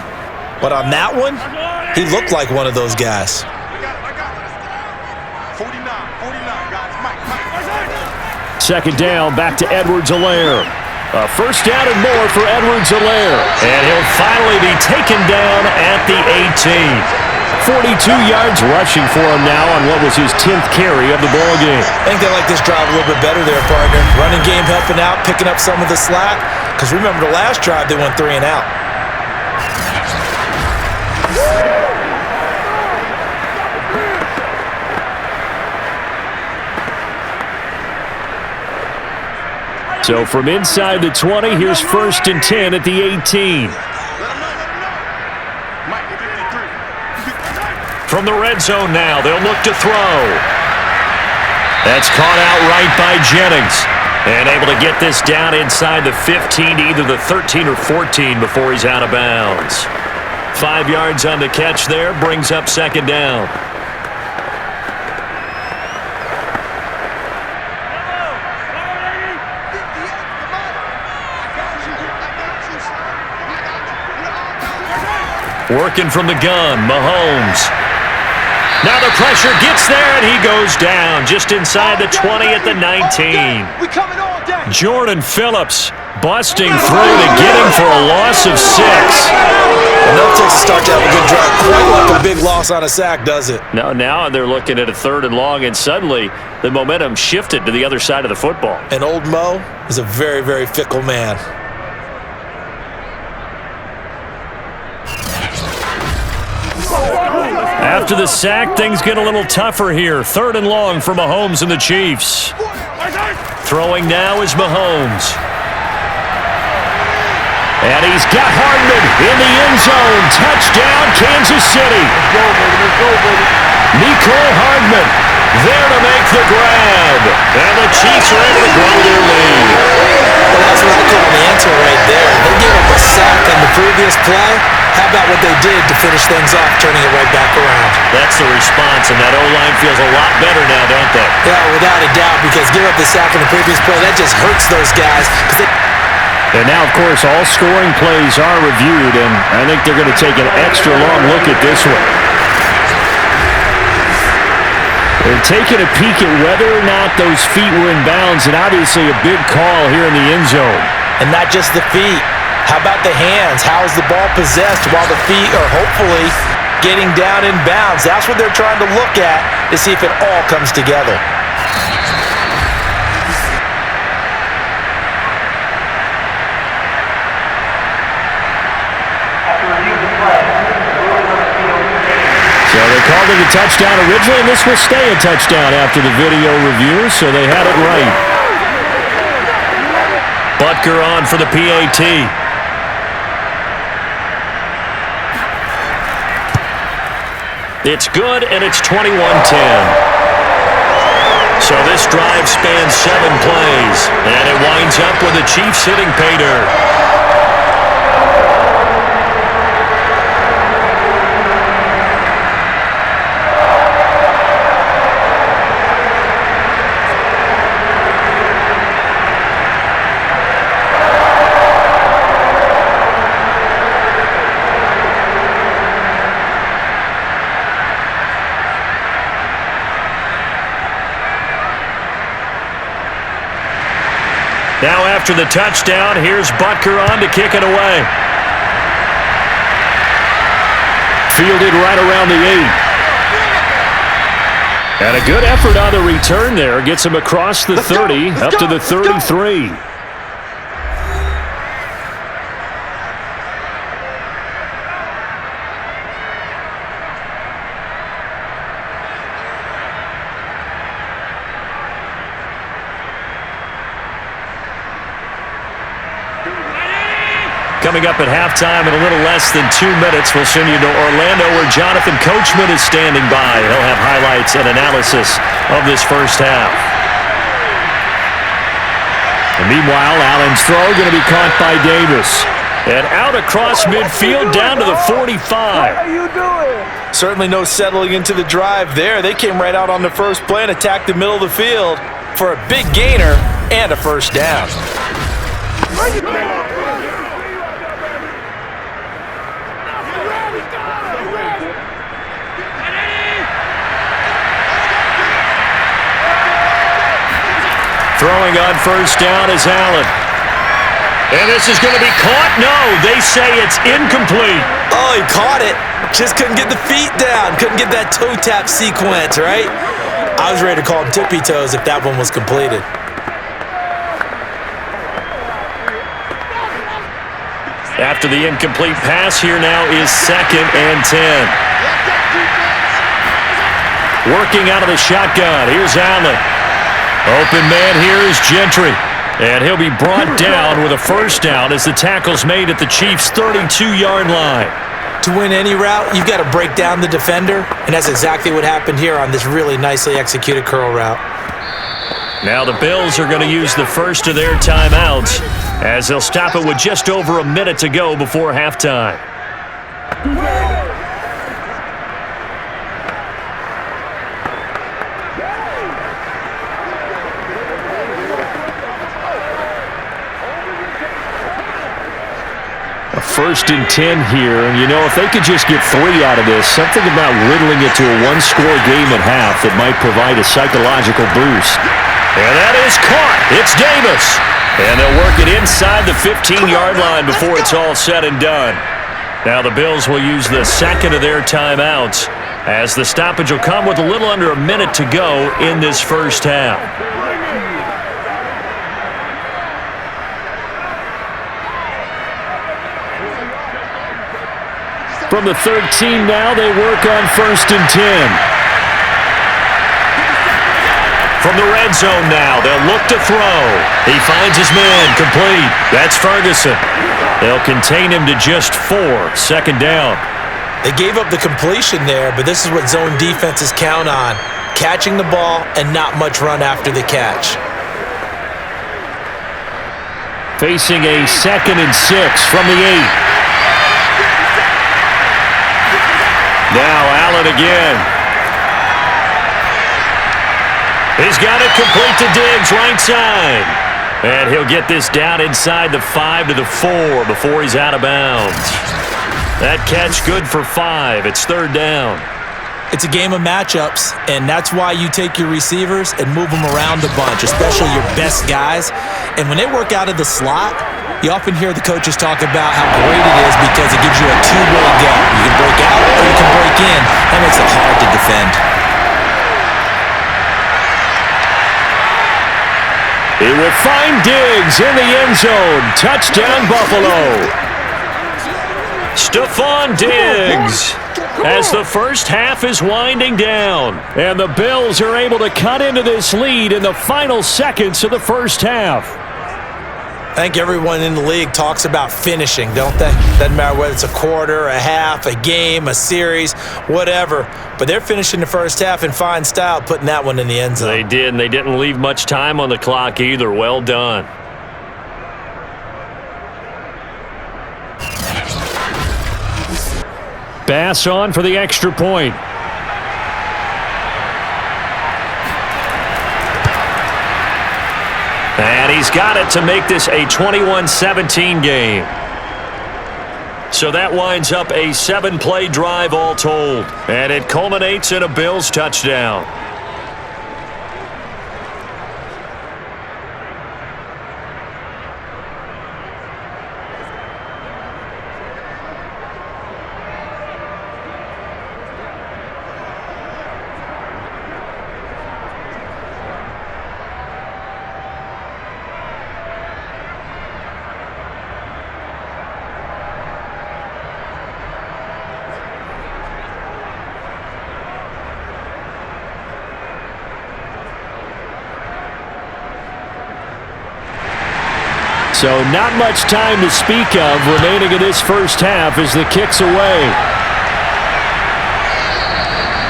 But on that one, he looked like one of those guys. 2nd down, back to Edwards-Helaire. A 1st down and more for Edwards-Helaire. And he'll finally be taken down at the 18. 42 yards rushing for him now on what was his 10th carry of the ballgame. I think they like this drive a little bit better there, partner. Running game helping out, picking up some of the slack. Because remember the last drive, they went 3 and out. So from inside the 20, here's 1st and 10 at the 18. From the red zone now, they'll look to throw. That's caught out right by Jennings. And able to get this down inside the 15 to either the 13 or 14 before he's out of bounds. 5 yards on the catch there, brings up 2nd down. Working from the gun, Mahomes. Now the pressure gets there, and he goes down just inside the 20 at the 19. Jordan Phillips busting through to get him for a loss of 6. Enough takes a start to have a good drive. Quite like a big loss on a sack, does it? Now they're looking at a 3rd and long, and suddenly the momentum shifted to the other side of the football. And old Mo is a very, very fickle man. After the sack, things get a little tougher here. 3rd and long for Mahomes and the Chiefs. Throwing now is Mahomes. And he's got Hardman in the end zone. Touchdown, Kansas City. Let's go, baby. Let's go, baby. Nicole Hardman there to make the grab. And the Chiefs are able to grow their lead. Well, that's what I call the answer right there. They gave up a sack on the previous play. How about what they did to finish things off, turning it right back around? That's the response, and that O-line feels a lot better now, don't they? Yeah, without a doubt, because give up the sack on the previous play, that just hurts those guys. And now, of course, all scoring plays are reviewed, and I think they're going to take an extra long look at this one. They're taking a peek at whether or not those feet were in bounds, and obviously a big call here in the end zone. And not just the feet. How about the hands? How is the ball possessed while the feet are hopefully getting down in bounds? That's what they're trying to look at to see if it all comes together. After review of the play, ruling on the field. So they called it a touchdown originally, and this will stay a touchdown after the video review, so they had it right. Butker on for the PAT. It's good, and it's 21-10. So this drive spans 7 plays, and it winds up with the Chiefs hitting pay dirt. Now after the touchdown, here's Butker on to kick it away. Fielded right around the 8. And a good effort on the return there. Gets him across the 30, up to the 33. Coming up at halftime in a little less than 2 minutes, we'll send you to Orlando where Jonathan Coachman is standing by. He'll have highlights and analysis of this first half. And meanwhile, Allen's throw going to be caught by Davis. And out across midfield down to the 45. What are you doing? Certainly no settling into the drive there. They came right out on the first play and attacked the middle of the field for a big gainer and a first down. Throwing on first down is Allen. And this is going to be caught? No, they say it's incomplete. Oh, he caught it. Just couldn't get the feet down. Couldn't get that toe tap sequence, right? I was ready to call him tippy toes if that one was completed. After the incomplete pass, here now is 2nd and 10. Working out of the shotgun. Here's Allen. Open man here is Gentry. And he'll be brought down with a first down as the tackle's made at the Chiefs' 32-yard line. To win any route, you've got to break down the defender, and that's exactly what happened here on this really nicely executed curl route. Now the Bills are going to use the first of their timeouts as they'll stop it with just over a minute to go before halftime. A 1st and 10 here, and you know, if they could just get 3 out of this, something about whittling it to a 1-score game at half that might provide a psychological boost. And that is caught. It's Davis. And they'll work it inside the 15-yard line before it's all said and done. Now the Bills will use the second of their timeouts as the stoppage will come with a little under a minute to go in this first half. From the 13 now, they work on 1st and 10. From the red zone now, they'll look to throw. He finds his man, complete. That's Ferguson. They'll contain him to just 4. Second down. They gave up the completion there, but this is what zone defenses count on. Catching the ball and not much run after the catch. Facing a 2nd and 6 from the 8. Now Allen again. He's got it complete to Diggs, right side. And he'll get this down inside the 5 to the 4 before he's out of bounds. That catch good for 5. It's 3rd down. It's a game of matchups, and that's why you take your receivers and move them around a bunch, especially your best guys. And when they work out of the slot, you often hear the coaches talk about how great it is because it gives you a two-way go. You can break out or you can break in. That makes it hard to defend. He will find Diggs in the end zone. Touchdown, Buffalo. Stephon Diggs as the first half is winding down. And the Bills are able to cut into this lead in the final seconds of the first half. I think everyone in the league talks about finishing, don't they? Doesn't matter whether it's a quarter, a half, a game, a series, whatever. But they're finishing the first half in fine style, putting that one in the end zone. They did, and they didn't leave much time on the clock either. Well done. Bass on for the extra point. And he's got it to make this a 21-17 game. So that winds up a 7-play drive all told. And it culminates in a Bills touchdown. So not much time to speak of remaining in this first half as the kick's away.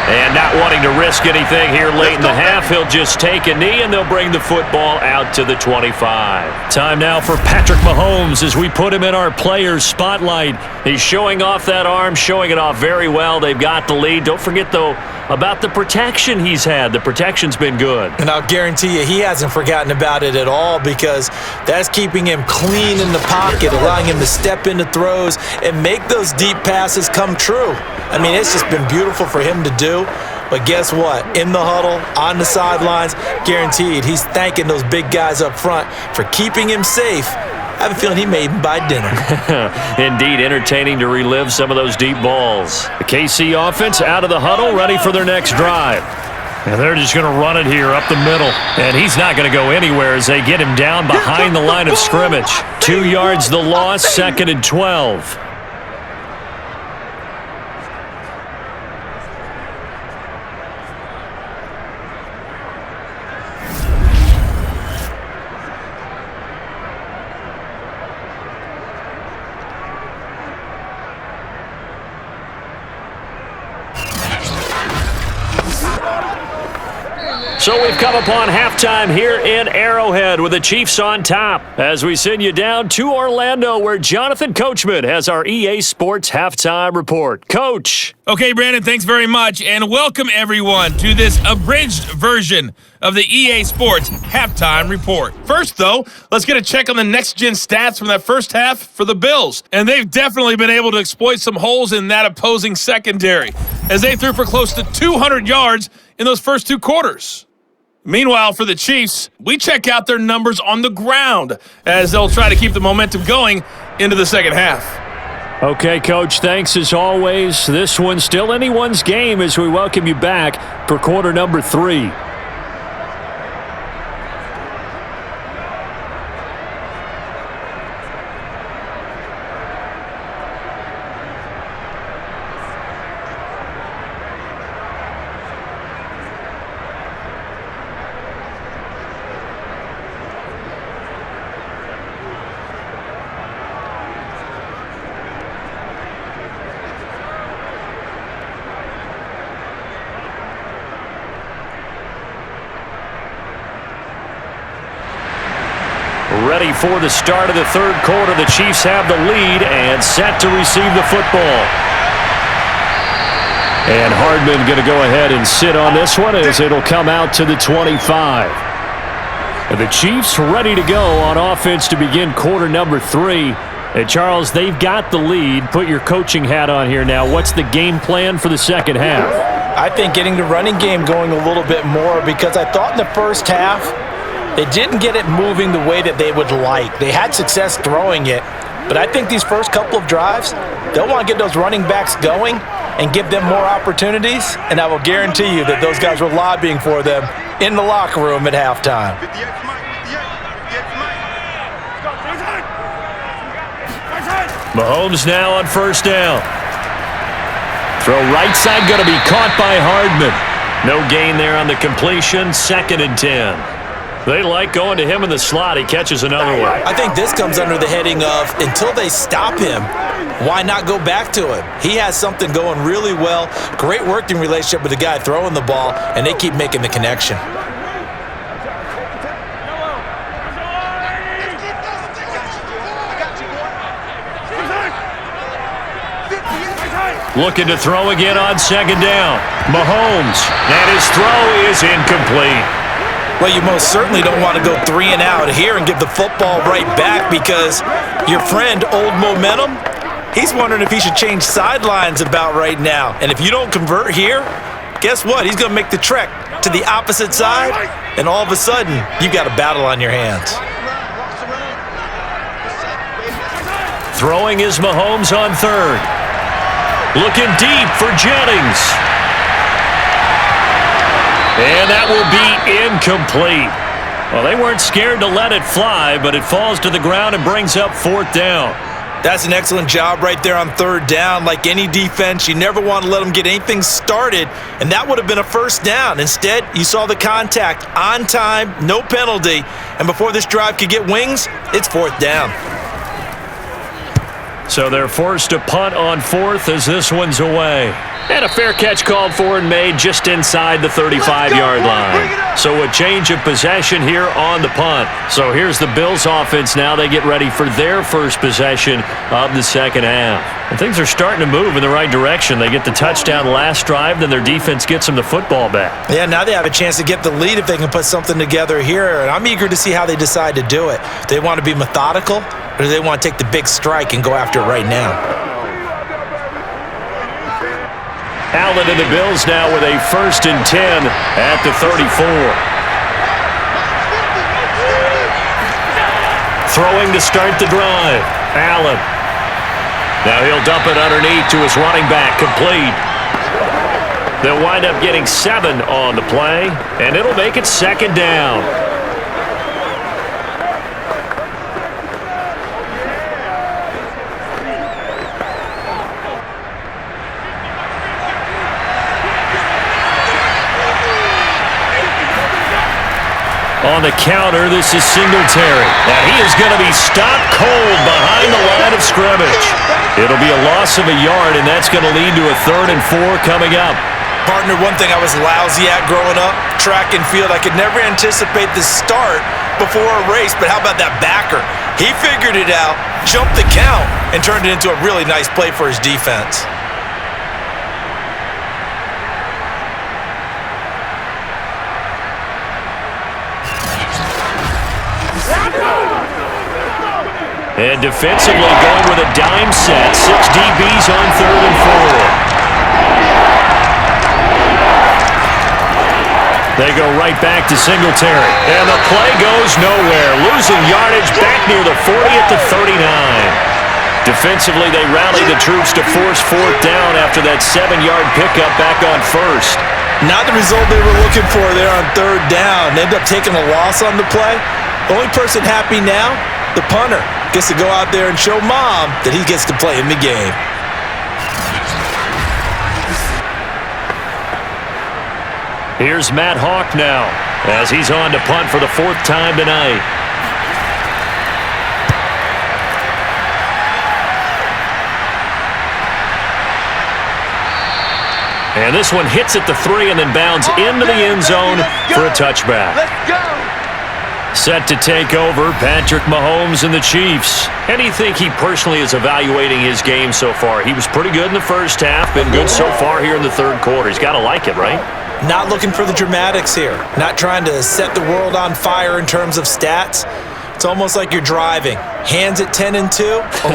And not wanting to risk anything here late in the half, he'll just take a knee and they'll bring the football out to the 25. Time now for Patrick Mahomes as we put him in our players spotlight. He's showing off that arm, showing it off very well. They've got the lead. Don't forget, though, about the protection he's had. The protection's been good. And I'll guarantee you he hasn't forgotten about it at all because that's keeping him clean in the pocket, allowing him to step into throws and make those deep passes come true. I mean, it's just been beautiful for him to do. But guess what? In the huddle, on the sidelines, guaranteed he's thanking those big guys up front for keeping him safe. I have a feeling he may even buy dinner. Indeed, entertaining to relive some of those deep balls. The KC offense out of the huddle, ready for their next drive. And they're just going to run it here up the middle. And he's not going to go anywhere as they get him down behind the line of scrimmage. 2 yards the loss, 2nd and 12. So we've come upon halftime here in Arrowhead with the Chiefs on top as we send you down to Orlando where Jonathan Coachman has our EA Sports Halftime Report. Coach. Okay, Brandon, thanks very much, and welcome everyone to this abridged version of the EA Sports Halftime Report. First, though, let's get a check on the next-gen stats from that first half for the Bills, and they've definitely been able to exploit some holes in that opposing secondary as they threw for close to 200 yards in those first 2 quarters. Meanwhile, for the Chiefs, we check out their numbers on the ground as they'll try to keep the momentum going into the second half. Okay, Coach, thanks as always. This one's still anyone's game as we welcome you back for quarter number 3. Ready for the start of the third quarter. The Chiefs have the lead and set to receive the football. And Hardman going to go ahead and sit on this one as it'll come out to the 25. And the Chiefs ready to go on offense to begin quarter number 3. And Charles, they've got the lead. Put your coaching hat on here now. What's the game plan for the second half? I think getting the running game going a little bit more, because I thought in the first half they didn't get it moving the way that they would like. They had success throwing it, but I think these first couple of drives, they'll want to get those running backs going and give them more opportunities, and I will guarantee you that those guys were lobbying for them in the locker room at halftime. Mahomes now on first down. Throw right side going to be caught by Hardman. No gain there on the completion. 2nd and 10. They like going to him in the slot. He catches another one. I think this comes under the heading of until they stop him, why not go back to him? He has something going really well. Great working relationship with the guy throwing the ball, and they keep making the connection. Looking to throw again on second down. Mahomes, and his throw is incomplete. Well, you most certainly don't want to go 3 and out here and give the football right back, because your friend, Old Momentum, he's wondering if he should change sidelines about right now. And if you don't convert here, guess what? He's going to make the trek to the opposite side, and all of a sudden, you've got a battle on your hands. Throwing is Mahomes on third. Looking deep for Jennings. And that will be incomplete. Well, they weren't scared to let it fly, but it falls to the ground and brings up 4th down. That's an excellent job right there on 3rd down. Like any defense, you never want to let them get anything started, and that would have been a 1st down. Instead, you saw the contact on time, no penalty, and before this drive could get wings, it's 4th down. So they're forced to punt on 4th as this one's away. And a fair catch called for and made just inside the 35-yard line. So a change of possession here on the punt. So here's the Bills offense now. They get ready for their first possession of the second half. And things are starting to move in the right direction. They get the touchdown last drive, then their defense gets them the football back. Yeah, now they have a chance to get the lead if they can put something together here. And I'm eager to see how they decide to do it. Do they want to be methodical, or do they want to take the big strike and go after it right now? Allen and the Bills now with a 1st and 10 at the 34. Throwing to start the drive. Allen. Now he'll dump it underneath to his running back, complete. They'll wind up getting 7 on the play, and it'll make it 2nd down. On the counter, this is Singletary. And he is going to be stopped cold behind the line of scrimmage. It'll be a loss of a yard, and that's going to lead to a 3rd and 4 coming up. Partner, one thing I was lousy at growing up, track and field, I could never anticipate the start before a race, but how about that backer? He figured it out, jumped the count, and turned it into a really nice play for his defense. And defensively going with a dime set. 6 DBs on 3rd and 4. They go right back to Singletary. And the play goes nowhere. Losing yardage back near the 40 at the 39. Defensively, they rally the troops to force 4th down after that 7-yard pickup back on 1st. Not the result they were looking for there on 3rd down. They end up taking a loss on the play. The only person happy now, the punter, gets to go out there and show Mom that he gets to play in the game. Here's Matt Hawk now as he's on to punt for the 4th time tonight. And this one hits at the 3 and then bounds into the end zone for a touchback. Let's go. Set to take over, Patrick Mahomes and the Chiefs. How do you think he personally is evaluating his game so far? He was pretty good in the first half, been good so far here in the third quarter. He's got to like it, right? Not looking for the dramatics here. Not trying to set the world on fire in terms of stats. It's almost like you're driving. Hands at 10 and 2,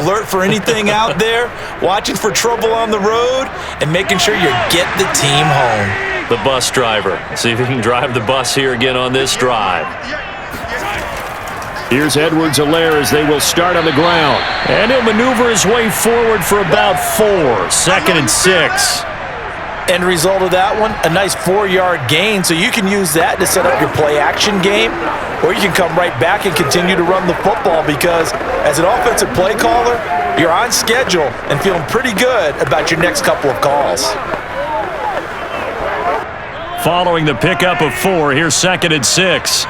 alert for anything out there, watching for trouble on the road, and making sure you get the team home. The bus driver. See if he can drive the bus here again on this drive. Here's Edwards-Helaire as they will start on the ground. And he'll maneuver his way forward for about 4. 2nd and 6. End result of that one, a nice 4-yard gain, so you can use that to set up your play-action game, or you can come right back and continue to run the football because as an offensive play caller, you're on schedule and feeling pretty good about your next couple of calls. Following the pickup of 4, here's 2nd and 6.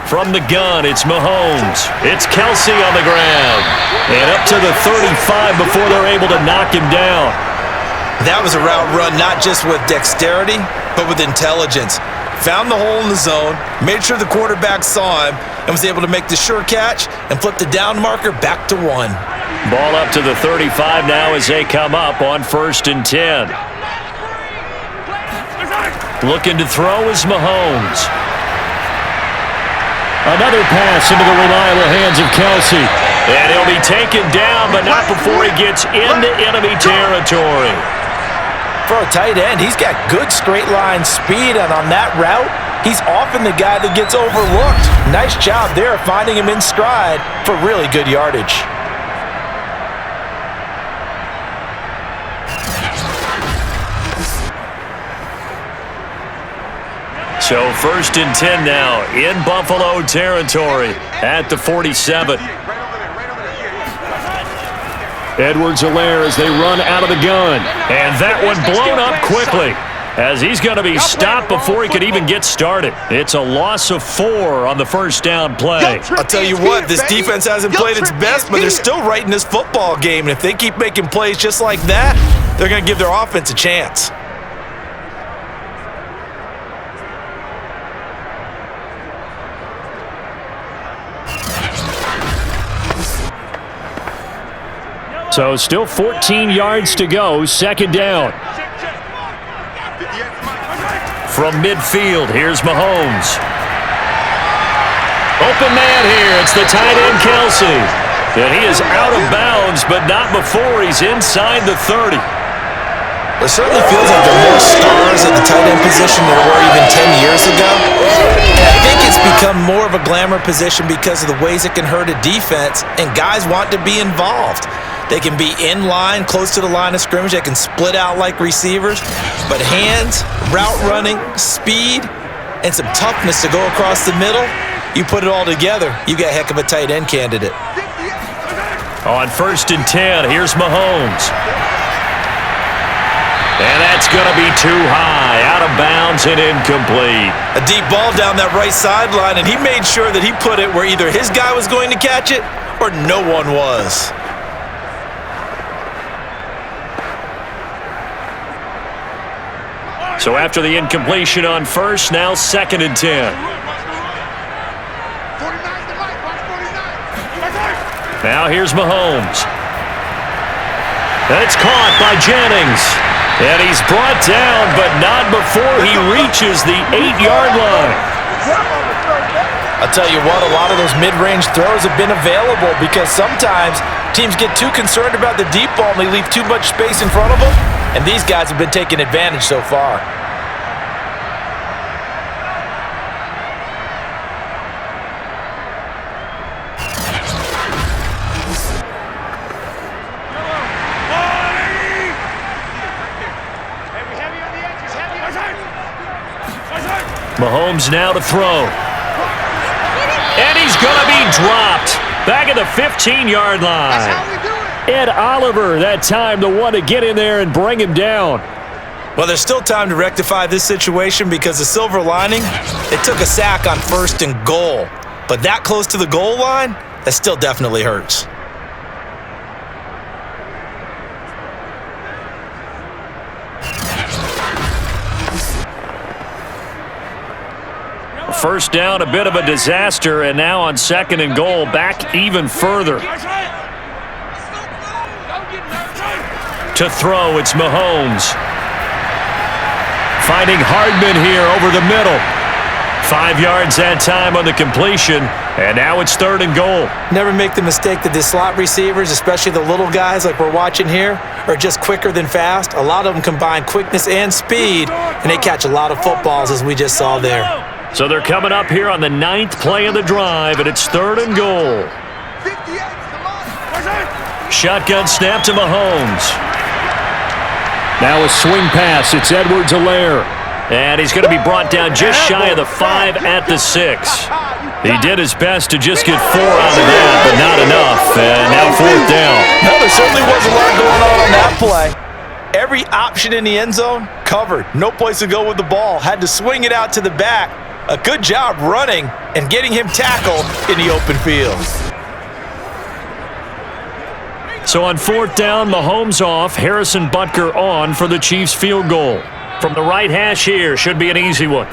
From the gun, it's Mahomes. It's Kelsey on the ground. And up to the 35 before they're able to knock him down. That was a route run not just with dexterity, but with intelligence. Found the hole in the zone, made sure the quarterback saw him, and was able to make the sure catch and flip the down marker back to 1. Ball up to the 35 now as they come up on 1st and 10. Looking to throw is Mahomes. Another pass into the reliable hands of Kelsey. And he'll be taken down, but not before he gets into enemy territory. For a tight end, he's got good straight line speed, and on that route, he's often the guy that gets overlooked. Nice job there finding him in stride for really good yardage. So 1st and 10 now in Buffalo territory at the 47. Edwards-Helaire as they run out of the gun. And that one blown up quickly as he's going to be stopped before he could even get started. It's a loss of 4 on the first down play. I'll tell you what, this defense hasn't played its best, but they're still right in this football game. And if they keep making plays just like that, they're going to give their offense a chance. So still 14 yards to go, 2nd down. From midfield, here's Mahomes. Open man here, it's the tight end Kelsey. And he is out of bounds, but not before he's inside the 30. It certainly feels like there are more stars at the tight end position than there were even 10 years ago. And I think it's become more of a glamour position because of the ways it can hurt a defense, and guys want to be involved. They can be in line, close to the line of scrimmage. They can split out like receivers. But hands, route running, speed, and some toughness to go across the middle, you put it all together, you got a heck of a tight end candidate. On 1st and 10, here's Mahomes. And that's going to be too high, out of bounds and incomplete. A deep ball down that right sideline, and he made sure that he put it where either his guy was going to catch it or no one was. So after the incompletion on 1st, now 2nd and 10. Now here's Mahomes. And it's caught by Jennings. And he's brought down, but not before he reaches the 8-yard line. I'll tell you what, a lot of those mid-range throws have been available because sometimes teams get too concerned about the deep ball and they leave too much space in front of them. And these guys have been taking advantage so far. Mahomes now to throw. And he's going to be dropped back at the 15-yard line. Ed Oliver, that time, the one to get in there and bring him down. Well, there's still time to rectify this situation because the silver lining, they took a sack on 1st and goal. But that close to the goal line, that still definitely hurts. first down, a bit of a disaster, and now on 2nd and goal, back even further. To throw, it's Mahomes. Finding Hardman here over the middle. 5 yards that time on the completion, and now it's 3rd and goal. Never make the mistake that the slot receivers, especially the little guys like we're watching here, are just quicker than fast. A lot of them combine quickness and speed, and they catch a lot of footballs, as we just saw there. So they're coming up here on the 9th play of the drive, and it's 3rd and goal. Shotgun snap to Mahomes. Now a swing pass. It's Edwards-Helaire. And he's going to be brought down just shy of the 5 at the 6. He did his best to just get 4 out of that, but not enough. And now 4th down. No, there certainly was a lot going on that play. Every option in the end zone covered. No place to go with the ball. Had to swing it out to the back. A good job running and getting him tackled in the open field. So on 4th down, Mahomes off, Harrison Butker on for the Chiefs field goal. From the right hash here, should be an easy one.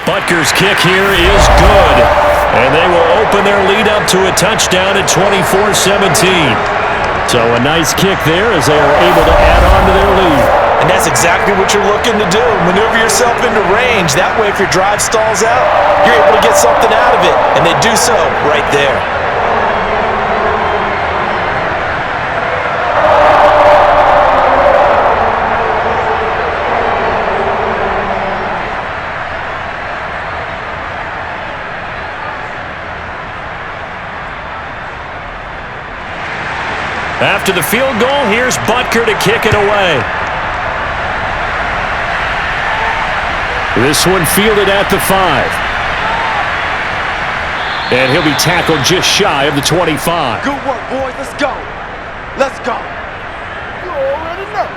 Butker's kick here is good, and they will open their lead up to a touchdown at 24-17. So a nice kick there as they are able to add on to their lead. And that's exactly what you're looking to do. Maneuver yourself into range. That way, if your drive stalls out, you're able to get something out of it, and they do so right there. After the field goal, here's Butker to kick it away. This one fielded at the 5. And he'll be tackled just shy of the 25. Good work, boys. Let's go. Let's go. You already know.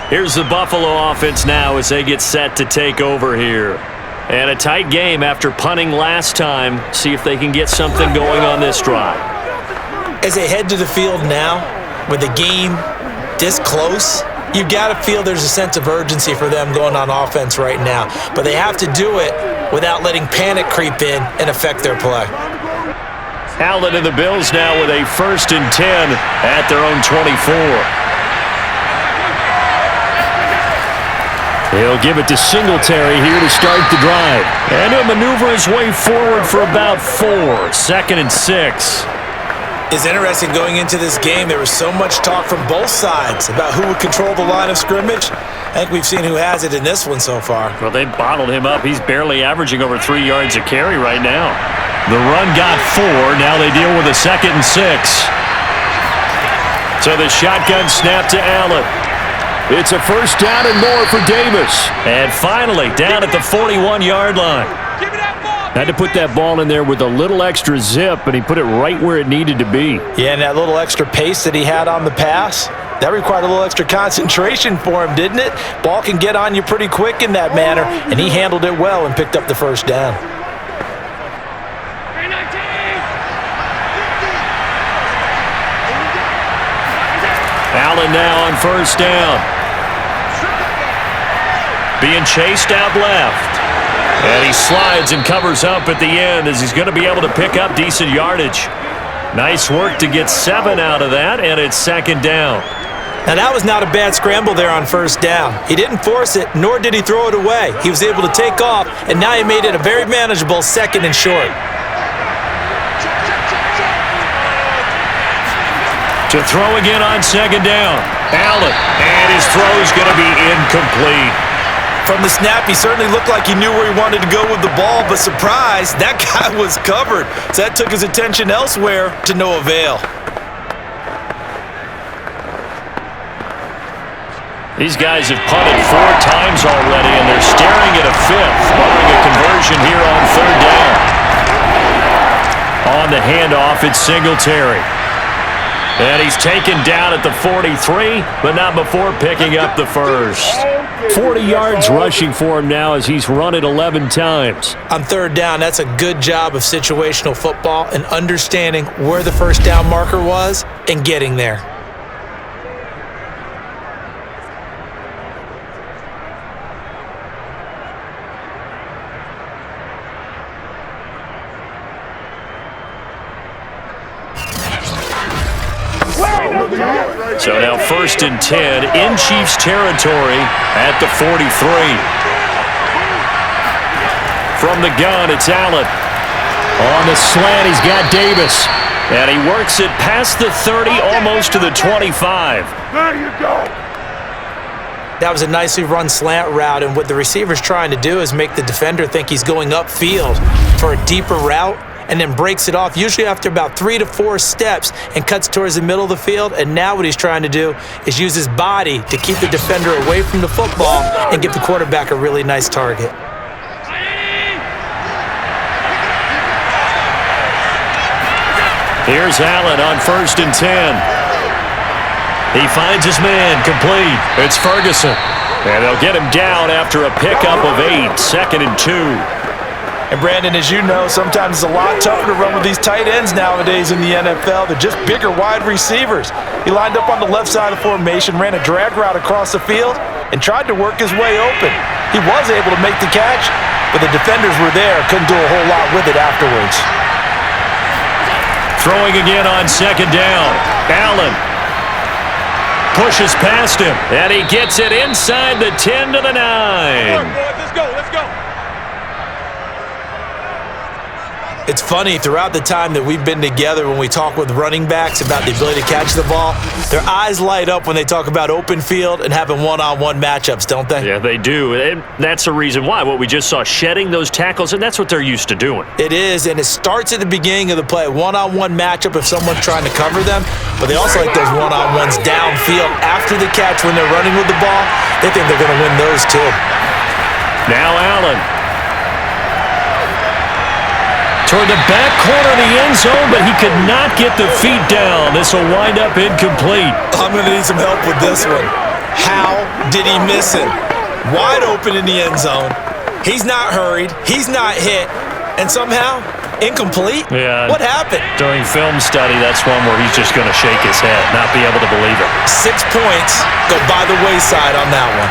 Here's the Buffalo offense now as they get set to take over here. And a tight game after punting last time. See if they can get something going on this drive. As they head to the field now, with the game this close, you've got to feel there's a sense of urgency for them going on offense right now. But they have to do it without letting panic creep in and affect their play. Allen and the Bills now with a 1st and 10 at their own 24. He'll give it to Singletary here to start the drive. And he'll maneuver his way forward for about 4. 2nd and 6. It's interesting going into this game. There was so much talk from both sides about who would control the line of scrimmage. I think we've seen who has it in this one so far. Well, they bottled him up. He's barely averaging over 3 yards a carry right now. The run got 4. Now they deal with a 2nd and 6. So the shotgun snap to Allen. It's a 1st down and more for Davis. And finally, down at the 41-yard line. Had to put that ball in there with a little extra zip, and he put it right where it needed to be. Yeah, and that little extra pace that he had on the pass, that required a little extra concentration for him, didn't it? Ball can get on you pretty quick in that manner, and he handled it well and picked up the 1st down. Allen now on 1st down. Being chased out left. And he slides and covers up at the end as he's going to be able to pick up decent yardage. Nice work to get 7 out of that, and it's 2nd down. Now, that was not a bad scramble there on 1st down. He didn't force it, nor did he throw it away. He was able to take off, and now he made it a very manageable 2nd and short. To throw again on 2nd down. Allen, and his throw's going to be incomplete. From the snap, he certainly looked like he knew where he wanted to go with the ball, but surprise, that guy was covered. So that took his attention elsewhere to no avail. These guys have punted 4 times already, and they're staring at a 5th, barring a conversion here on 3rd down. On the handoff, it's Singletary. And he's taken down at the 43, but not before picking up the 1st. 40 yards rushing for him now as he's run it 11 times. On 3rd down, that's a good job of situational football and understanding where the 1st down marker was and getting there. So now 1st and 10 in Chiefs territory at the 43. From the gun, it's Allen. On the slant, he's got Davis. And he works it past the 30, almost to the 25. There you go. That was a nicely run slant route, and what the receiver's trying to do is make the defender think he's going upfield for a deeper route, and then breaks it off, usually after about 3 to 4 steps, and cuts towards the middle of the field. And now what he's trying to do is use his body to keep the defender away from the football and give the quarterback a really nice target. Here's Allen on 1st and 10. He finds his man, complete. It's Ferguson. And they'll get him down after a pickup of 8, 2nd and 2. And Brandon, as you know, sometimes it's a lot tougher to run with these tight ends nowadays in the NFL. They're just bigger wide receivers. He lined up on the left side of the formation, ran a drag route across the field, and tried to work his way open. He was able to make the catch, but the defenders were there, couldn't do a whole lot with it afterwards. Throwing again on 2nd down. Allen pushes past him, and he gets it inside the 10 to the 9. Let's go, let's go. It's funny, throughout the time that we've been together, when we talk with running backs about the ability to catch the ball, their eyes light up when they talk about open field and having one-on-one matchups, don't they? Yeah, they do. And that's the reason why. What we just saw, shedding those tackles, and that's what they're used to doing. It is, and it starts at the beginning of the play. One-on-one matchup if someone's trying to cover them, but they also like those one-on-ones downfield after the catch when they're running with the ball. They think they're going to win those too. Now Allen. Toward the back corner of the end zone, but he could not get the feet down. This will wind up incomplete. I'm going to need some help with this one. How did he miss it? Wide open in the end zone. He's not hurried. He's not hit. And somehow, incomplete? Yeah. What happened? During film study, that's one where he's just going to shake his head, not be able to believe it. 6 points go by the wayside on that one.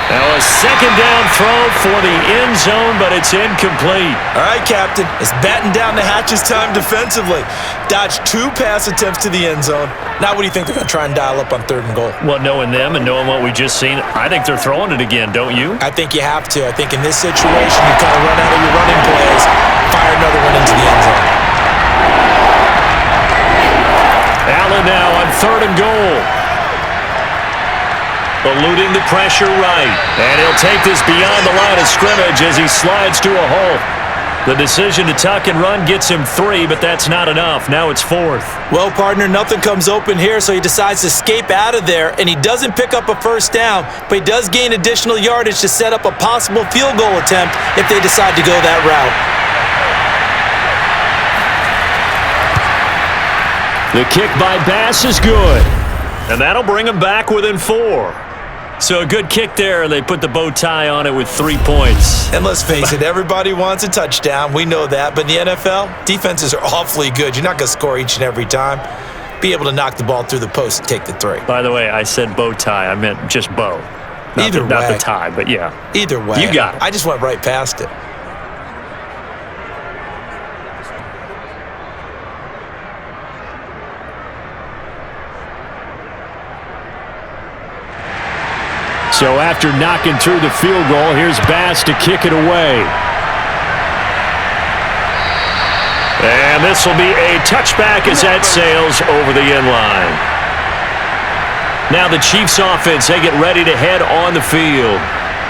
Now a 2nd down throw for the end zone, but it's incomplete. All right, Captain. It's batten down the hatches time defensively. Dodged 2 pass attempts to the end zone. Now what do you think they're going to try and dial up on 3rd and goal? Well, knowing them and knowing what we just seen, I think they're throwing it again, don't you? I think you have to. I think in this situation, you kind of run out of your running plays, fire another one into the end zone. Allen now on 3rd and goal. Eluding the pressure right. And he'll take this beyond the line of scrimmage as he slides to a halt. The decision to tuck and run gets him 3, but that's not enough. Now it's 4th. Well, partner, nothing comes open here, so he decides to escape out of there, and he doesn't pick up a 1st down, but he does gain additional yardage to set up a possible field goal attempt if they decide to go that route. The kick by Bass is good. And that'll bring him back within 4. So a good kick there, and they put the bow tie on it with 3 points. And let's face it, everybody wants a touchdown. We know that. But in the NFL, defenses are awfully good. You're not going to score each and every time. Be able to knock the ball through the post and take the 3. By the way, I said bow tie. I meant just bow. Not the tie, but yeah. Either way. You got it. I just went right past it. So after knocking through the field goal, here's Bass to kick it away. And this will be a touchback as that sails over the end line. Now the Chiefs offense, they get ready to head on the field.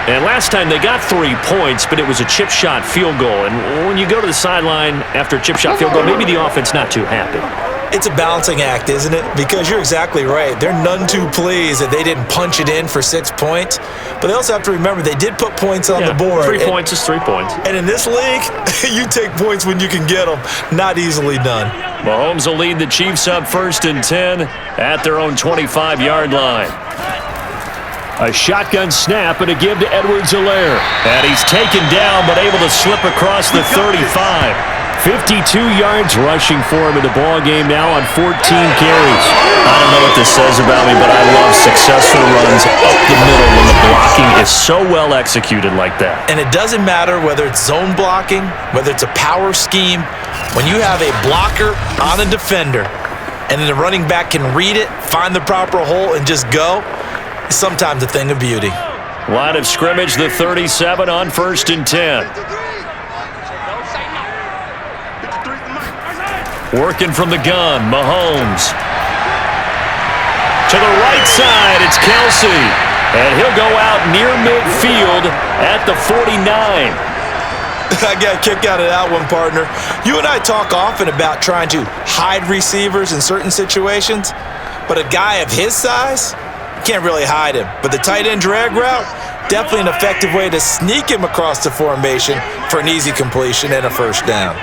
And last time they got 3 points, but it was a chip shot field goal. And when you go to the sideline after a chip shot field goal, maybe the offense not too happy. It's a balancing act, isn't it? Because you're exactly right. They're none too pleased that they didn't punch it in for 6 points. But they also have to remember they did put points on the board. 3 points is 3 points. And in this league, you take points when you can get them. Not easily done. Mahomes will lead the Chiefs up 1st and 10 at their own 25-yard line. A shotgun snap and a give to Edwards-Helaire. And he's taken down but able to slip across the 35. 52 yards rushing for him in the ball game now on 14 carries. I don't know what this says about me, but I love successful runs up the middle when the blocking is so well executed like that. And it doesn't matter whether it's zone blocking, whether it's a power scheme. When you have a blocker on a defender, and then the running back can read it, find the proper hole, and just go, it's sometimes a thing of beauty. Line of scrimmage, the 37 on 1st and 10. Working from the gun, Mahomes. To the right side, it's Kelsey. And he'll go out near midfield at the 49. I got a kick out of that one, partner. You and I talk often about trying to hide receivers in certain situations, but a guy of his size, you can't really hide him. But the tight end drag route, definitely an effective way to sneak him across the formation for an easy completion and a first down.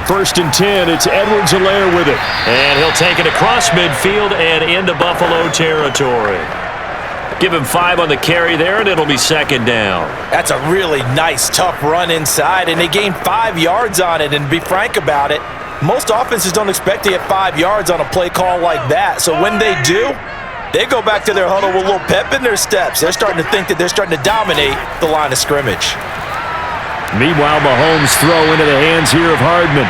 1st and 10, it's Edwards-Helaire with it. And he'll take it across midfield and into Buffalo territory. Give him 5 on the carry there, and it'll be 2nd down. That's a really nice, tough run inside, and they gained 5 yards on it. And to be frank about it, most offenses don't expect to get 5 yards on a play call like that. So when they do, they go back to their huddle with a little pep in their steps. They're starting to think that they're starting to dominate the line of scrimmage. Meanwhile, Mahomes throw into the hands here of Hardman.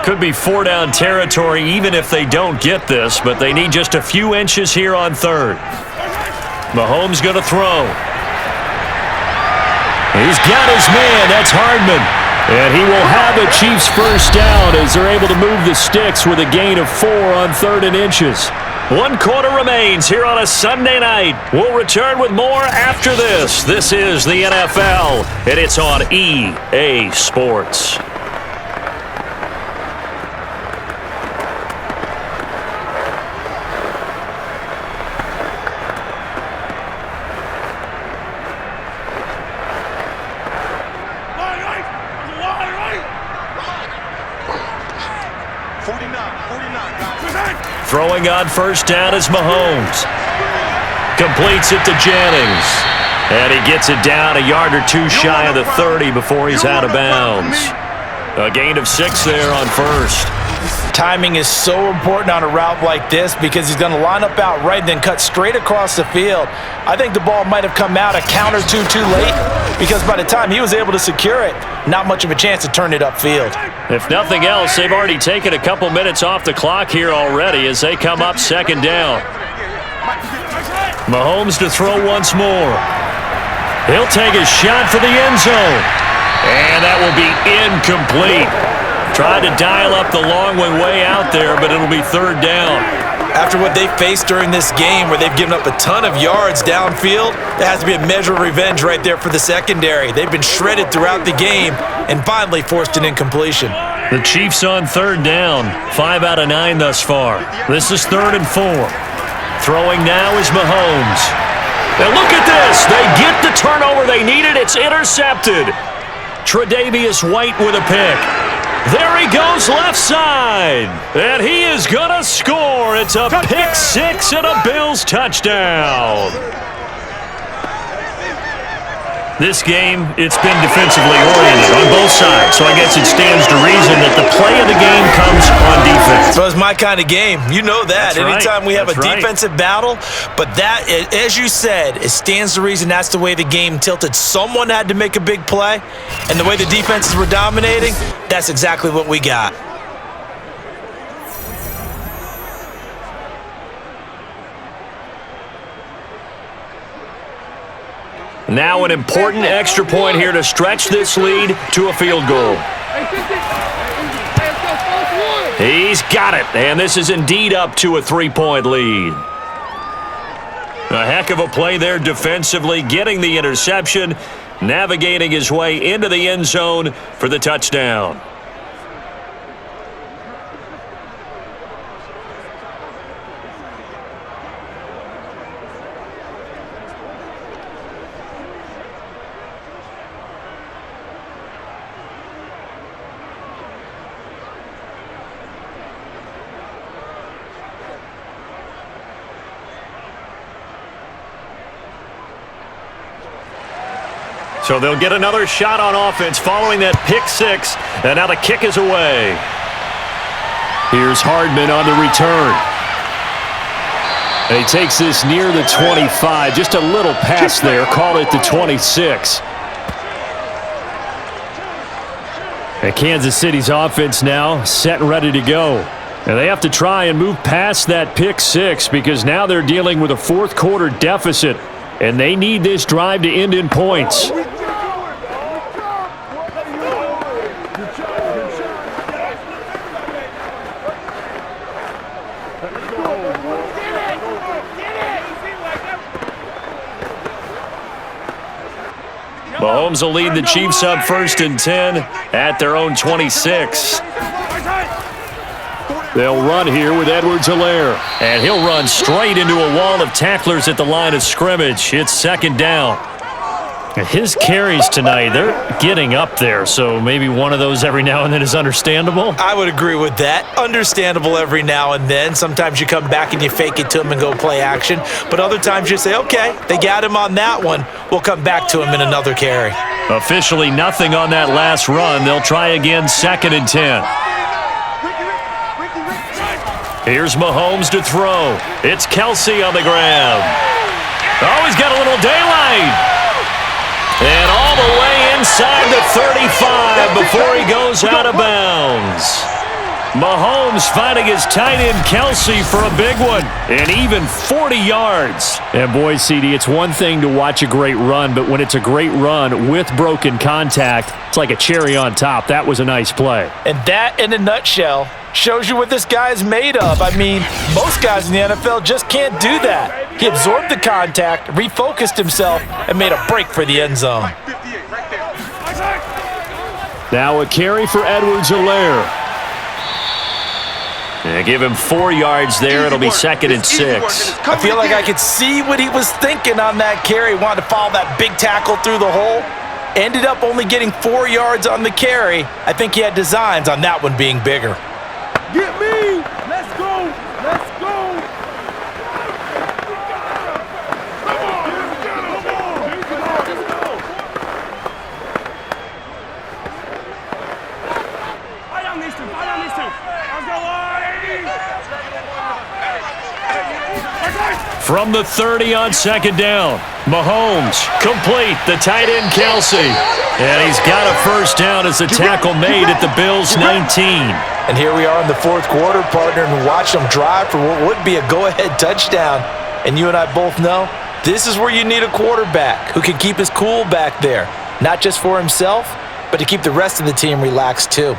Could be 4-down territory even if they don't get this, but they need just a few inches here on 3rd. Mahomes going to throw. He's got his man. That's Hardman. And he will have a Chiefs first down as they're able to move the sticks with a gain of 4 on 3rd and inches. 1 quarter remains here on a Sunday night. We'll return with more after this. This is the NFL, and it's on EA Sports. Throwing on first down is Mahomes. Completes it to Jennings. And he gets it down a yard or 2 shy of the 30 before he's out of bounds. A gain of 6 there on 1st. Timing is so important on a route like this because he's going to line up out right and then cut straight across the field. I think the ball might have come out a count or two too late because by the time he was able to secure it, not much of a chance to turn it upfield. If nothing else, they've already taken a couple minutes off the clock here already as they come up 2nd down. Mahomes to throw once more. He'll take a shot for the end zone. And that will be incomplete. Tried to dial up the long one way out there, but it'll be 3rd down. After what they faced during this game where they've given up a ton of yards downfield, there has to be a measure of revenge right there for the secondary. They've been shredded throughout the game and finally forced an incompletion. The Chiefs on 3rd down, 5 out of 9 thus far. This is 3rd and 4. Throwing now is Mahomes. And look at this. They get the turnover they needed. It's intercepted. Tre'Davious White with a pick. There he goes left side. And he is going to score. It's a pick 6 and a Bills touchdown. This game, it's been defensively oriented on both sides, so I guess it stands to reason that the play of the game comes on defense. So it's my kind of game. You know that. That's Anytime we have That's a defensive battle, but that, as you said, it stands to reason that's the way the game tilted. Someone had to make a big play, and the way the defenses were dominating, that's exactly what we got. Now an important extra point here to stretch this lead to a field goal. He's got it, and this is indeed up to a 3-point lead. A heck of a play there defensively, getting the interception, navigating his way into the end zone for the touchdown. So they'll get another shot on offense following that pick 6, and now the kick is away. Here's Hardman on the return. And he takes this near the 25. Just a little pass there. Call it the 26. And Kansas City's offense now set and ready to go. And they have to try and move past that pick six because now they're dealing with a fourth quarter deficit. And they need this drive to end in points. Mahomes will lead the Chiefs up 1st and 10 at their own 26. They'll run here with Edwards-Helaire. And he'll run straight into a wall of tacklers at the line of scrimmage. It's 2nd down. His carries tonight, they're getting up there, so maybe one of those every now and then is understandable. I would agree with that. Understandable every now and then. Sometimes you come back and you fake it to him and go play action. But other times you say, okay, they got him on that one. We'll come back to him in another carry. Officially nothing on that last run. They'll try again 2nd and 10. Here's Mahomes to throw. It's Kelsey on the grab. Oh, he's got a little daylight. And all the way inside the 35 before he goes out of bounds. Mahomes finding his tight end Kelsey for a big one. And even 40 yards. And boy, CD, it's one thing to watch a great run, but when it's a great run with broken contact, it's like a cherry on top. That was a nice play. And that, in a nutshell, shows you what this guy is made of. I mean, most guys in the NFL just can't do that. He absorbed the contact, refocused himself, and made a break for the end zone. Now a carry for Edwards-Helaire. And give him 4 yards there. It'll be 2nd and 6. I feel like I could see what he was thinking on that carry. Wanted to follow that big tackle through the hole. Ended up only getting 4 yards on the carry. I think he had designs on that one being bigger. Get me! Let's go! Let's go! From the 30 on 2nd down. Mahomes complete. The tight end Kelsey. And he's got a 1st down as the tackle made at the Bills' 19. And here we are in the 4th quarter, partner, and watch them drive for what would be a go-ahead touchdown. And you and I both know this is where you need a quarterback who can keep his cool back there. Not just for himself, but to keep the rest of the team relaxed too.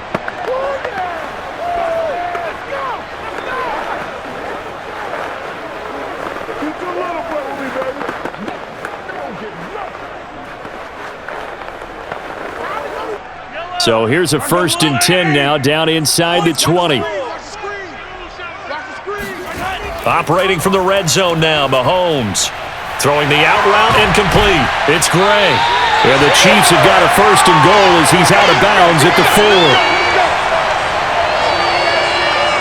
So here's a 1st and 10 now down inside the 20. Operating from the red zone now, Mahomes. Throwing the out route incomplete. It's Gray. And the Chiefs have got a 1st and goal as he's out of bounds at the 4.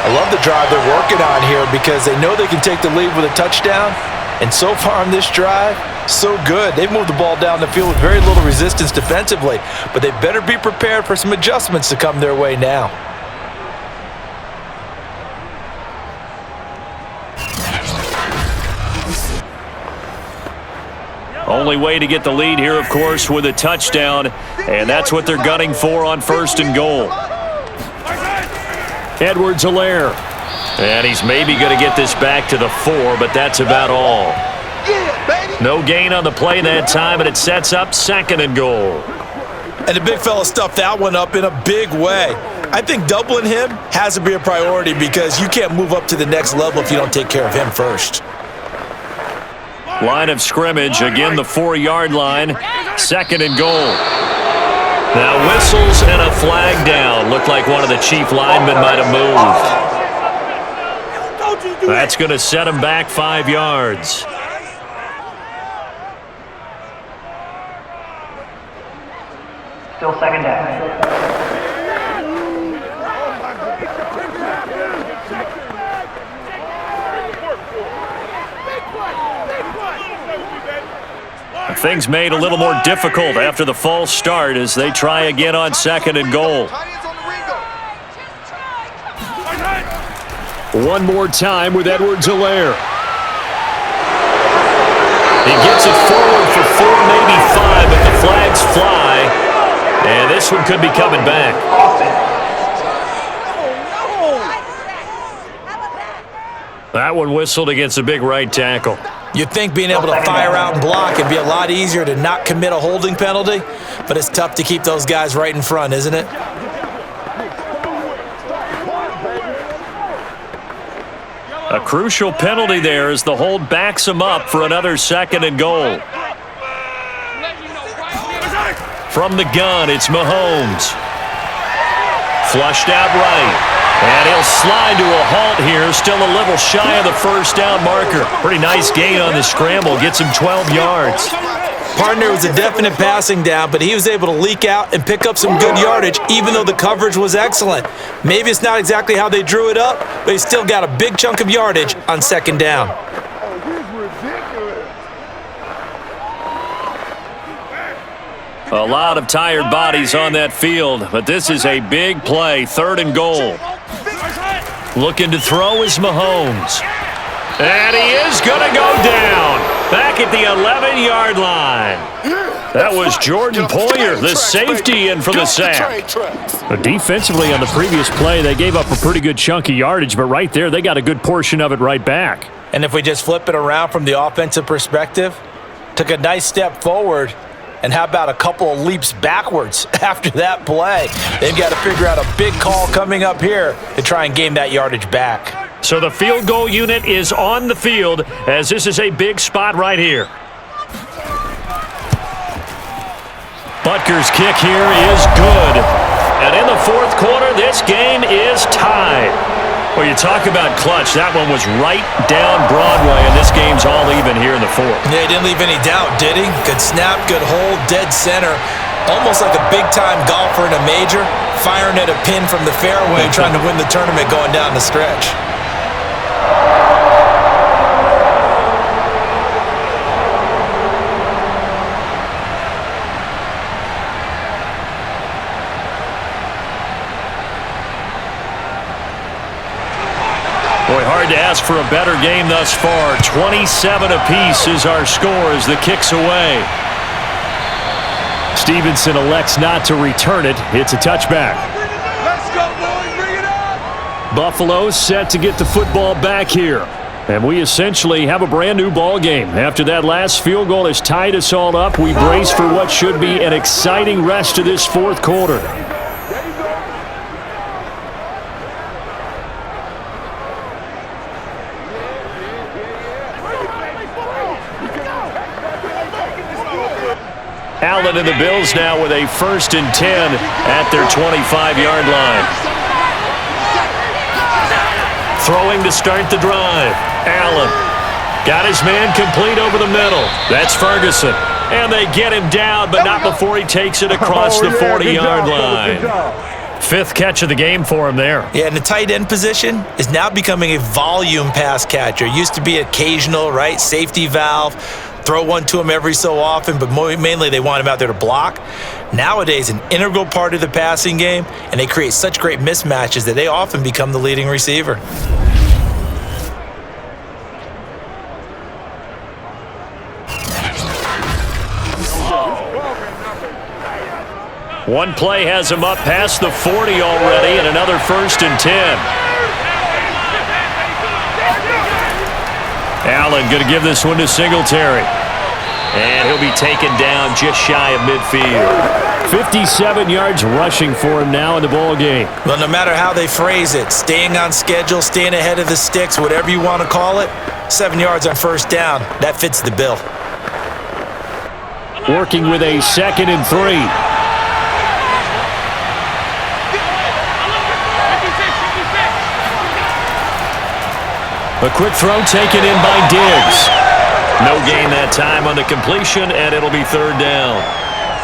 I love the drive they're working on here because they know they can take the lead with a touchdown. And so far on this drive, so good. They've moved the ball down the field with very little resistance defensively, but they better be prepared for some adjustments to come their way now. Only way to get the lead here, of course, with a touchdown, and that's what they're gunning for on 1st and goal. Edwards-Helaire. And he's maybe going to get this back to the 4, but that's about all. No gain on the play that time, and it sets up 2nd and goal. And the big fella stuffed that one up in a big way. I think doubling him has to be a priority because you can't move up to the next level if you don't take care of him first. Line of scrimmage, again the 4-yard line, 2nd and goal. Now whistles and a flag down. Looked like one of the Chief linemen might have moved. That's going to set him back 5 yards. Still 2nd down. Things made a little more difficult after the false start as they try again on 2nd and goal. One more time with Edwards-Helaire. He gets it forward for 4, maybe 5, but the flags fly. And this one could be coming back. That one whistled against a big right tackle. You'd think being able to fire out and block would be a lot easier to not commit a holding penalty, but it's tough to keep those guys right in front, isn't it? A crucial penalty there as the hold backs him up for another 2nd and goal. From the gun, it's Mahomes. Flushed out right. And he'll slide to a halt here, still a little shy of the first down marker. Pretty nice gain on the scramble, gets him 12 yards. Partner was a definite passing down, but he was able to leak out and pick up some good yardage, even though the coverage was excellent. Maybe it's not exactly how they drew it up, but he still got a big chunk of yardage on 2nd down. A lot of tired bodies on that field, but this is a big play, 3rd and goal. Looking to throw is Mahomes. And he is going to go down. Back at the 11-yard line. That was Jordan Poyer, the safety, in for the sack. But defensively on the previous play, they gave up a pretty good chunk of yardage, but right there, they got a good portion of it right back. And if we just flip it around from the offensive perspective, took a nice step forward, and how about a couple of leaps backwards after that play? They've got to figure out a big call coming up here to try and gain that yardage back. So the field goal unit is on the field as this is a big spot right here. Butker's kick here is good. And in the 4th quarter, this game is tied. Well, you talk about clutch. That one was right down Broadway, and this game's all even here in the 4th. Yeah, he didn't leave any doubt, did he? Good snap, good hold, dead center. Almost like a big-time golfer in a major, firing at a pin from the fairway, trying to win the tournament going down the stretch. Boy, hard to ask for a better game thus far. 27 apiece is our score as the kick's away. Stevenson elects not to return it. It's a touchback. Let's go, boys. Bring it up. Buffalo set to get the football back here. And we essentially have a brand new ball game. After that last field goal has tied us all up, we brace for what should be an exciting rest of this 4th quarter. Allen and the Bills now with a 1st and 10 at their 25-yard line. Throwing to start the drive. Allen got his man complete over the middle. That's Ferguson. And they get him down, but not before he takes it across the 40-yard line. 5th catch of the game for him there. Yeah, and the tight end position is now becoming a volume pass catcher. Used to be occasional, right? Safety valve. Throw one to him every so often, but mainly they want him out there to block. Nowadays, an integral part of the passing game, and they create such great mismatches that they often become the leading receiver. One play has him up past the 40 already, and another 1st and 10. Allen going to give this one to Singletary. And he'll be taken down just shy of midfield. 57 yards rushing for him now in the ball game. Well, no matter how they phrase it, staying on schedule, staying ahead of the sticks, whatever you want to call it, 7 yards on 1st down, that fits the bill. Working with a 2nd and 3. A quick throw taken in by Diggs. No gain that time on the completion, and it'll be 3rd down.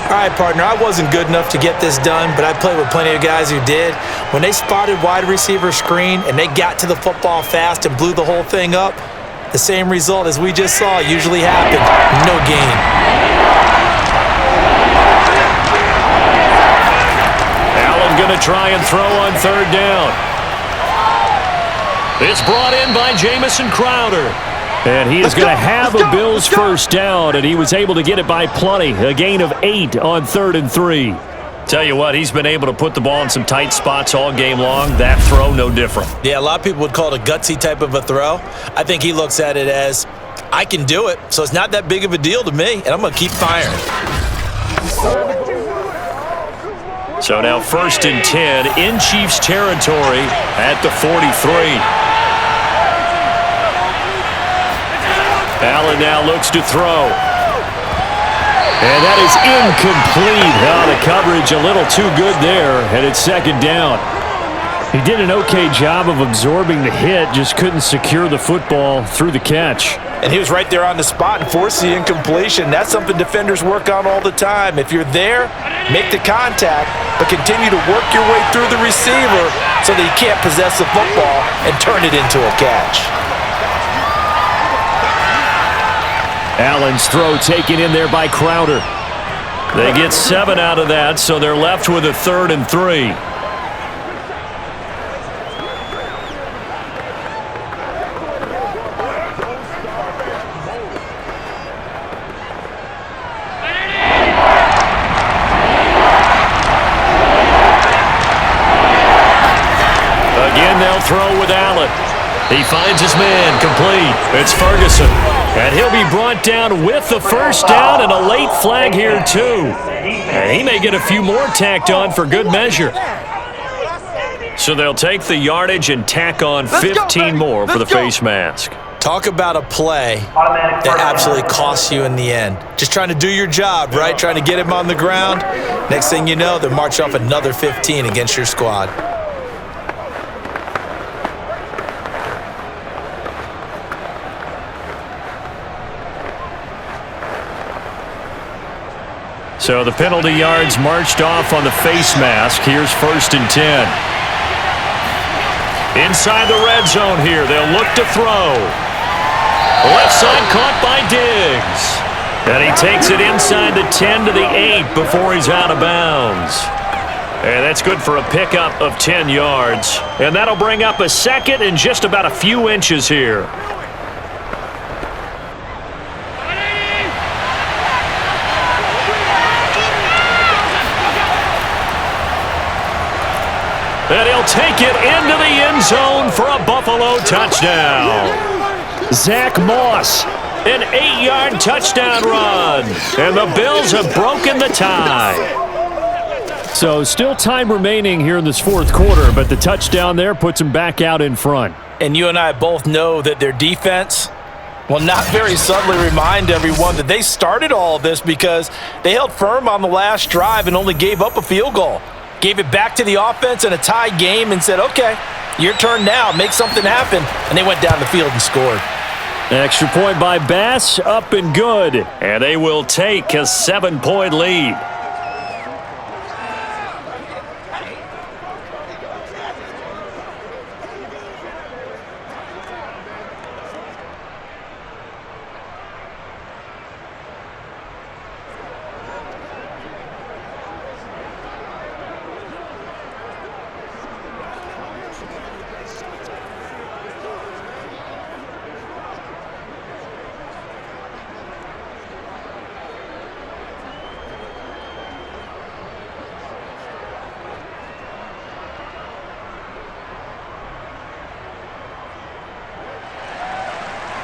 All right, partner, I wasn't good enough to get this done, but I played with plenty of guys who did. When they spotted wide receiver screen and they got to the football fast and blew the whole thing up, the same result as we just saw usually happened. No gain. Allen going to try and throw on 3rd down. It's brought in by Jamison Crowder. And he is going to have a Bills first down, and he was able to get it by plenty. A gain of 8 on 3rd and 3. Tell you what, he's been able to put the ball in some tight spots all game long. That throw, no different. Yeah, a lot of people would call it a gutsy type of a throw. I think he looks at it as, I can do it, so it's not that big of a deal to me, and I'm going to keep firing. So now 1st and 10 in Chiefs territory at the 43. Allen now looks to throw. And that is incomplete. Oh, the coverage a little too good there, and it's 2nd down. He did an okay job of absorbing the hit, just couldn't secure the football through the catch. And he was right there on the spot and forced the incompletion. That's something defenders work on all the time. If you're there, make the contact, but continue to work your way through the receiver so that he can't possess the football and turn it into a catch. Allen's throw taken in there by Crowder. They get 7 out of that, so they're left with a 3rd and 3. Again, they'll throw with Allen. He finds his man, complete. It's Ferguson. And he'll be brought down with the first down and a late flag here, too. And he may get a few more tacked on for good measure. So they'll take the yardage and tack on 15 more for the face mask. Talk about a play that absolutely costs you in the end. Just trying to do your job, right? Trying to get him on the ground. Next thing you know, they'll march off another 15 against your squad. So the penalty yards marched off on the face mask. Here's 1st and 10. Inside the red zone here, they'll look to throw. Left side caught by Diggs. And he takes it inside the 10 to the 8 before he's out of bounds. And that's good for a pickup of 10 yards. And that'll bring up a 2nd and just about a few inches here. And he'll take it into the end zone for a Buffalo touchdown. Zach Moss, an 8-yard touchdown run. And the Bills have broken the tie. So still time remaining here in this 4th quarter, but the touchdown there puts them back out in front. And you and I both know that their defense will not very subtly remind everyone that they started all of this because they held firm on the last drive and only gave up a field goal. Gave it back to the offense in a tie game and said, okay, your turn now, make something happen. And they went down the field and scored. Extra point by Bass, up and good. And they will take a 7-point lead.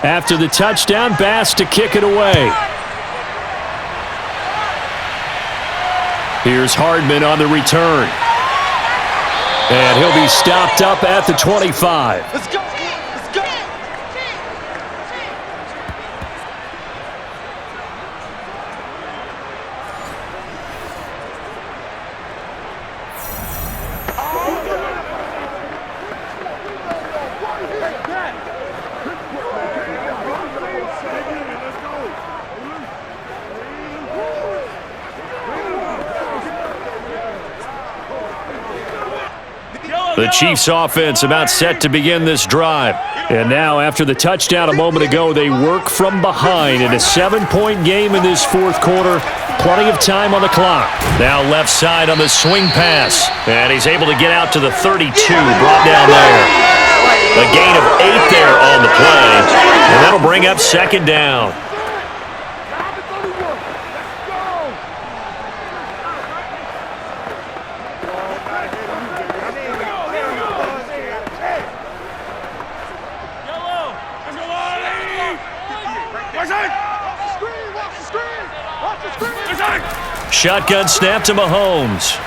After the touchdown, Bass to kick it away. Here's Hardman on the return. And he'll be stopped up at the 25. Let's go. Let's go. The Chiefs offense about set to begin this drive. And now after the touchdown a moment ago, they work from behind in a 7-point game in this 4th quarter. Plenty of time on the clock. Now left side on the swing pass. And he's able to get out to the 32, brought down there. A gain of 8 there on the play, and that'll bring up second down. Shotgun snap to Mahomes.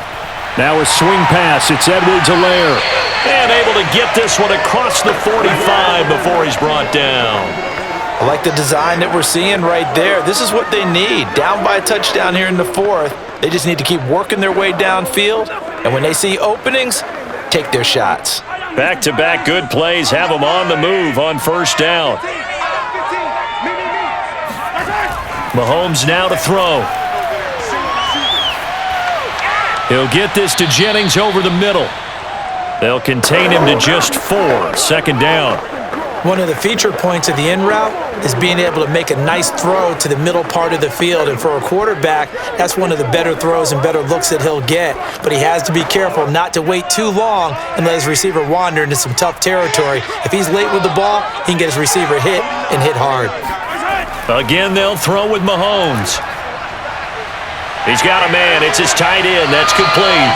Now a swing pass. It's Edwards-Helaire. And able to get this one across the 45 before he's brought down. I like the design that we're seeing right there. This is what they need. Down by a touchdown here in the fourth. They just need to keep working their way downfield. And when they see openings, take their shots. Back-to-back good plays have them on the move on first down. Mahomes now to throw. He'll get this to Jennings over the middle. They'll contain him to just 4. Second down. One of the feature points of the in route is being able to make a nice throw to the middle part of the field. And for a quarterback, that's one of the better throws and better looks that he'll get. But he has to be careful not to wait too long and let his receiver wander into some tough territory. If he's late with the ball, he can get his receiver hit and hit hard. Again, they'll throw with Mahomes. He's got a man. It's his tight end. That's complete.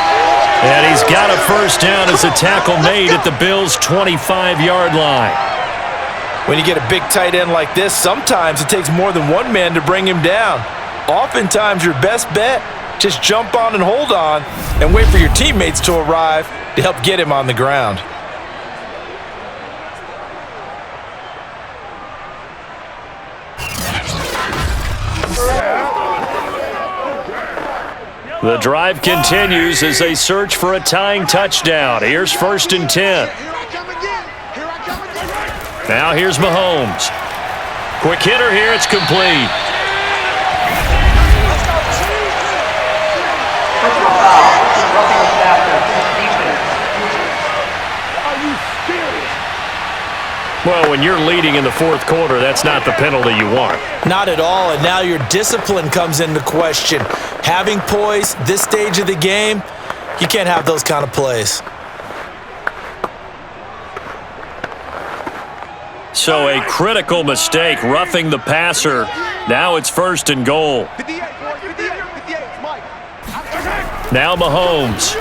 And he's got a first down as a tackle made at the Bills' 25-yard line. When you get a big tight end like this, sometimes it takes more than one man to bring him down. Oftentimes, your best bet, just jump on and hold on and wait for your teammates to arrive to help get him on the ground. The drive continues as they search for a tying touchdown. Here's 1st and 10. Now here's Mahomes. Quick hitter here. It's complete. Well, when you're leading in the fourth quarter, that's not the penalty you want. Not at all, and now your discipline comes into question. Having poise this stage of the game, you can't have those kind of plays. So a critical mistake, roughing the passer. Now it's 1st and goal. Now Mahomes.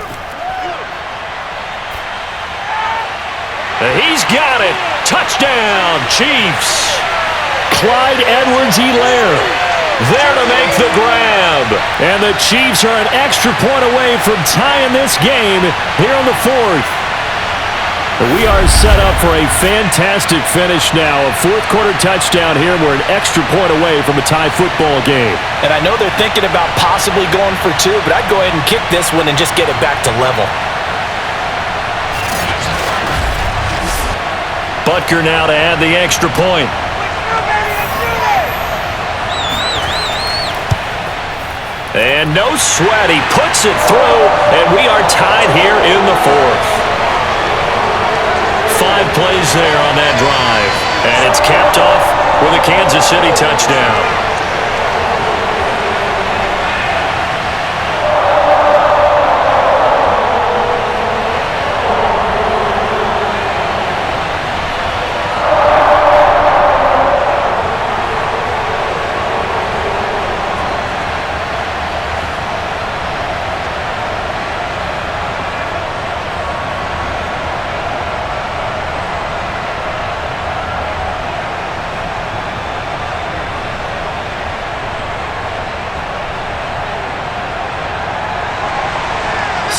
He's got it. Touchdown, Chiefs. Clyde Edwards-Helaire there to make the grab. And the Chiefs are an extra point away from tying this game here in the fourth. We are set up for a fantastic finish now. A fourth-quarter touchdown here. We're an extra point away from a tie football game. And I know they're thinking about possibly going for 2, but I'd go ahead and kick this one and just get it back to level. Butker now to add the extra point. And no sweat. He puts it through, and we are tied here in the fourth. 5 plays there on that drive. And it's capped off with a Kansas City touchdown.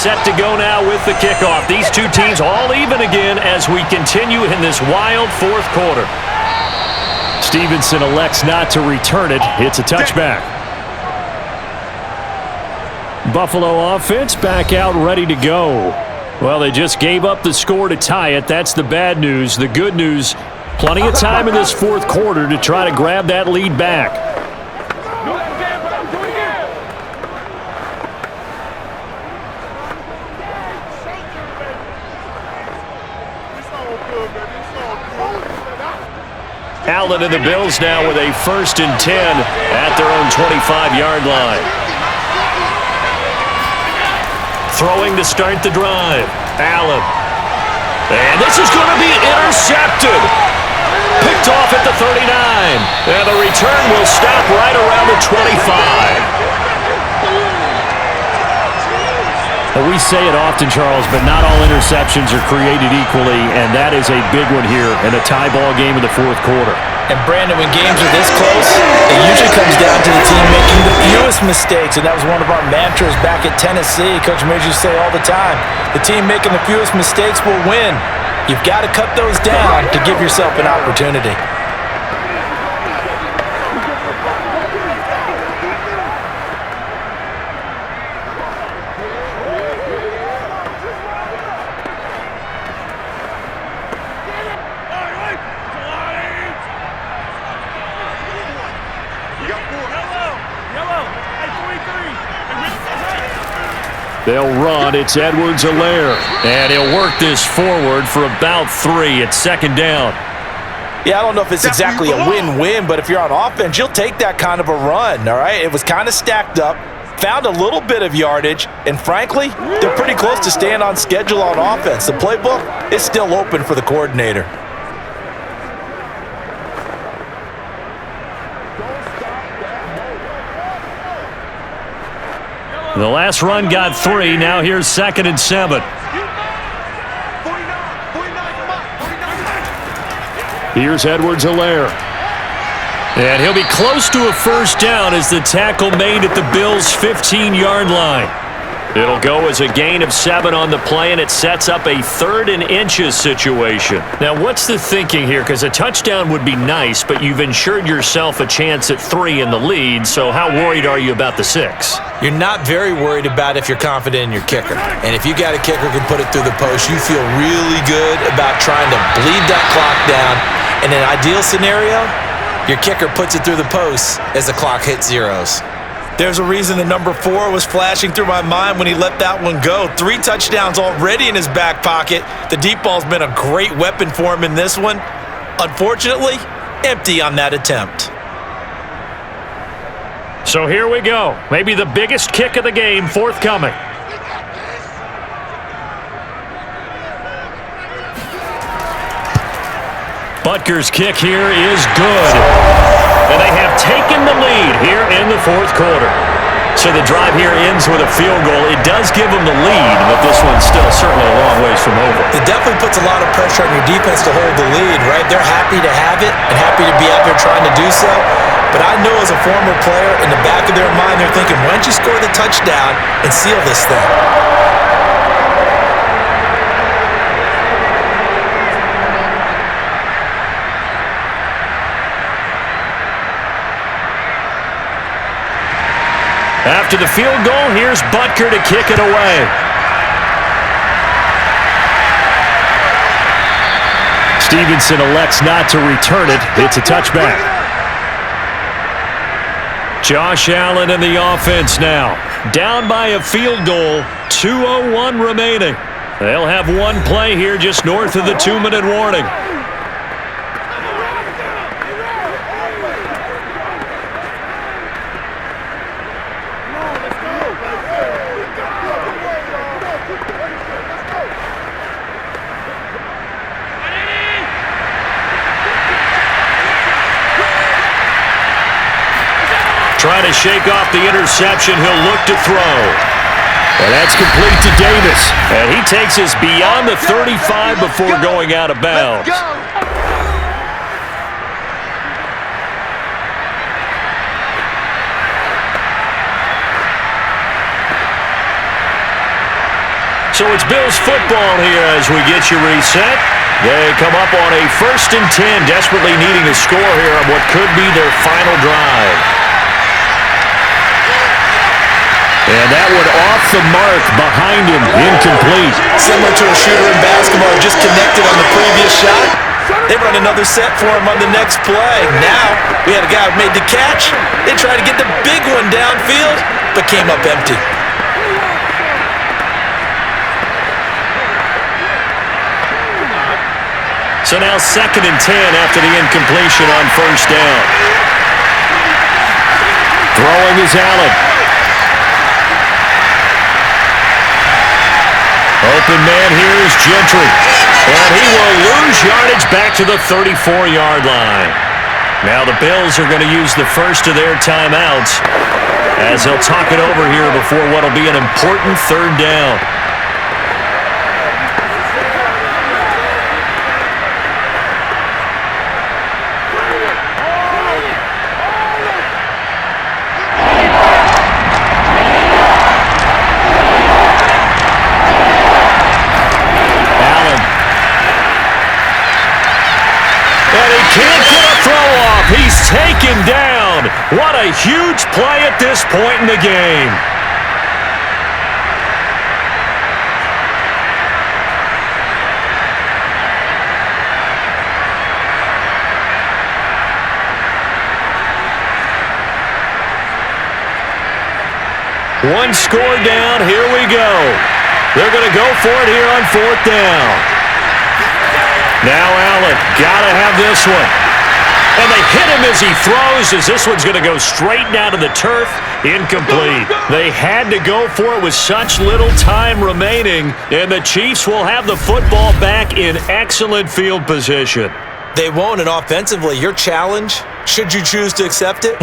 Set to go now with the kickoff. These two teams all even again as we continue in this wild fourth quarter. Stevenson elects not to return it. It's a touchback. Buffalo offense back out ready to go. Well, they just gave up the score to tie it. That's the bad news. The good news, plenty of time in this fourth quarter to try to grab that lead back. Allen and the Bills now with a 1st and 10 at their own 25-yard line. Throwing to start the drive. Allen. And This is going to be intercepted. Picked off at the 39. And the return will stop right around the 25. We say it often, Charles, but not all interceptions are created equally, and that is a big one here in a tie ball game in the fourth quarter. And Brandon, when games are this close, it usually comes down to the team making the fewest mistakes, and that was one of our mantras back at Tennessee. Coach Mears used to say all the time, the team making the fewest mistakes will win. You've got to cut those down to give yourself an opportunity. They'll run. It's Edwards-Helaire. And he'll work this forward for about 3. It's second down. Yeah, I don't know if it's exactly a win-win, but if you're on offense, you'll take that kind of a run, all right? It was kind of stacked up, found a little bit of yardage, and frankly, they're pretty close to staying on schedule on offense. The playbook is still open for the coordinator. The last run got 3. Now here's 2nd and 7. Here's Edwards-Helaire. And he'll be close to a first down as the tackle made at the Bills' 15-yard line. It'll go as a gain of 7 on the play, and it sets up a 3rd and inches situation. Now, what's the thinking here? Because a touchdown would be nice, but you've ensured yourself a chance at 3 in the lead, so how worried are you about the 6? You're not very worried about if you're confident in your kicker. And if you got a kicker who can put it through the post, you feel really good about trying to bleed that clock down. In an ideal scenario, your kicker puts it through the post as the clock hits zeros. There's a reason the number 4 was flashing through my mind when he let that one go. 3 touchdowns already in his back pocket. The deep ball's been a great weapon for him in this one. Unfortunately, empty on that attempt. So here we go. Maybe the biggest kick of the game forthcoming. Butker's kick here is good. And they have taken the lead here in the fourth quarter. So the drive here ends with a field goal. It does give them the lead, but this one's still certainly a long ways from over. It definitely puts a lot of pressure on your defense to hold the lead, right? They're happy to have it and happy to be out there trying to do so. But I know as a former player, in the back of their mind, they're thinking, why don't you score the touchdown and seal this thing? After the field goal, here's Butker to kick it away. Stevenson elects not to return it. It's a touchback. Josh Allen in the offense now. Down by a field goal, 2:01 remaining. They'll have one play here just north of the 2-minute warning. Trying to shake off the interception. He'll look to throw. And that's complete to Davis. And he takes us beyond the 35 before going out of bounds. So it's Bills football here as we get you reset. They come up on a 1st and 10, desperately needing a score here on what could be their final drive. And that one off the mark behind him, incomplete. Similar to a shooter in basketball, just connected on the previous shot. They run another set for him on the next play. Now, we had a guy who made the catch. They tried to get the big one downfield, but came up empty. So now 2nd and 10 after the incompletion on 1st down. Throwing is Allen. Open man here is Gentry. And he will advantage back to the 34-yard line. Now the Bills are going to use the first of their timeouts as they'll talk it over here before what will be an important third down. He's taken down. What a huge play at this point in the game. One score down. Here we go. They're going to go for it here on fourth down. Now Allen, got to have this one. And they hit him as he throws, as this one's going to go straight down to the turf. Incomplete. They had to go for it with such little time remaining, and the Chiefs will have the football back in excellent field position. They won't, and offensively, your challenge, should you choose to accept it,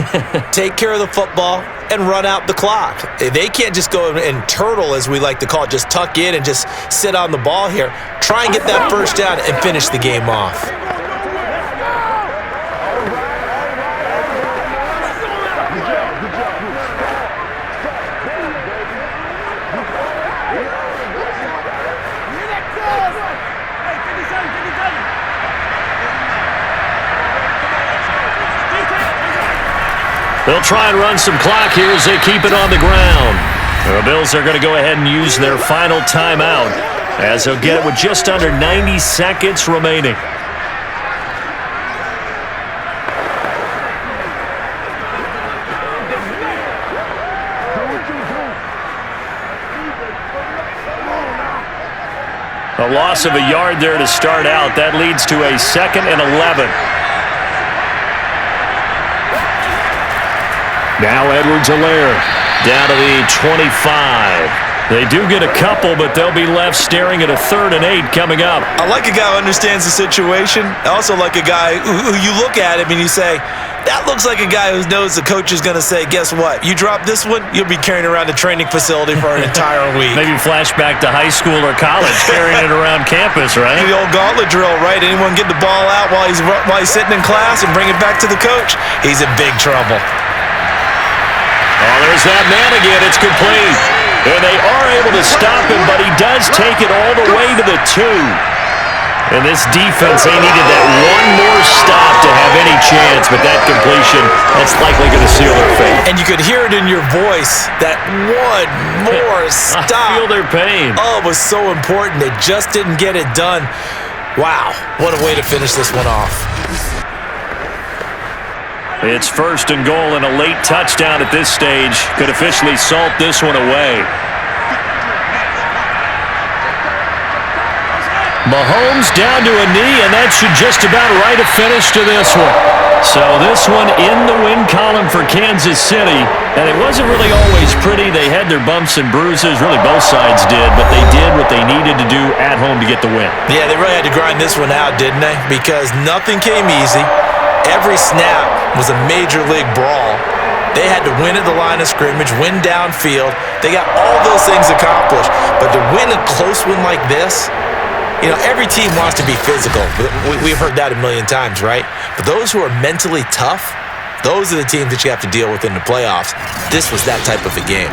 take care of the football and run out the clock. They can't just go and turtle, as we like to call it, just tuck in and just sit on the ball here. Try and get that first down and finish the game off. They'll try and run some clock here as they keep it on the ground. The Bills are going to go ahead and use their final timeout as they'll get it with just under 90 seconds remaining. A loss of a yard there to start out. That leads to a 2nd and 11. Now Edwards-Helaire down to the 25. They do get a couple, but they'll be left staring at a 3rd and 8 coming up. I like a guy who understands the situation. I also like a guy who you look at him and you say, that looks like a guy who knows the coach is going to say, guess what? You drop this one, you'll be carrying around the training facility for an entire week. Maybe flashback to high school or college, carrying it around campus, right? The old gauntlet drill, right? Anyone get the ball out while he's sitting in class and bring it back to the coach? He's in big trouble. Oh, there's that man again. It's complete. And they are able to stop him, but he does take it all the way to the 2. And this defense, they needed that one more stop to have any chance, but that completion, that's likely going to seal their fate. And you could hear it in your voice, that one more stop. I feel their pain. Oh, it was so important. They just didn't get it done. Wow, what a way to finish this one off. It's 1st and goal, and a late touchdown at this stage could officially salt this one away. Mahomes down to a knee, and that should just about write a finish to this one. So this one in the win column for Kansas City, and it wasn't really always pretty. They had their bumps and bruises, really both sides did, but they did what they needed to do at home to get the win. Yeah, they really had to grind this one out, didn't they? Because nothing came easy. Every snap was a major league brawl. They had to win at the line of scrimmage, win downfield. They got all those things accomplished. But to win a close one like this, you know, every team wants to be physical. We've heard that a million times, right? But those who are mentally tough, those are the teams that you have to deal with in the playoffs. This was that type of a game.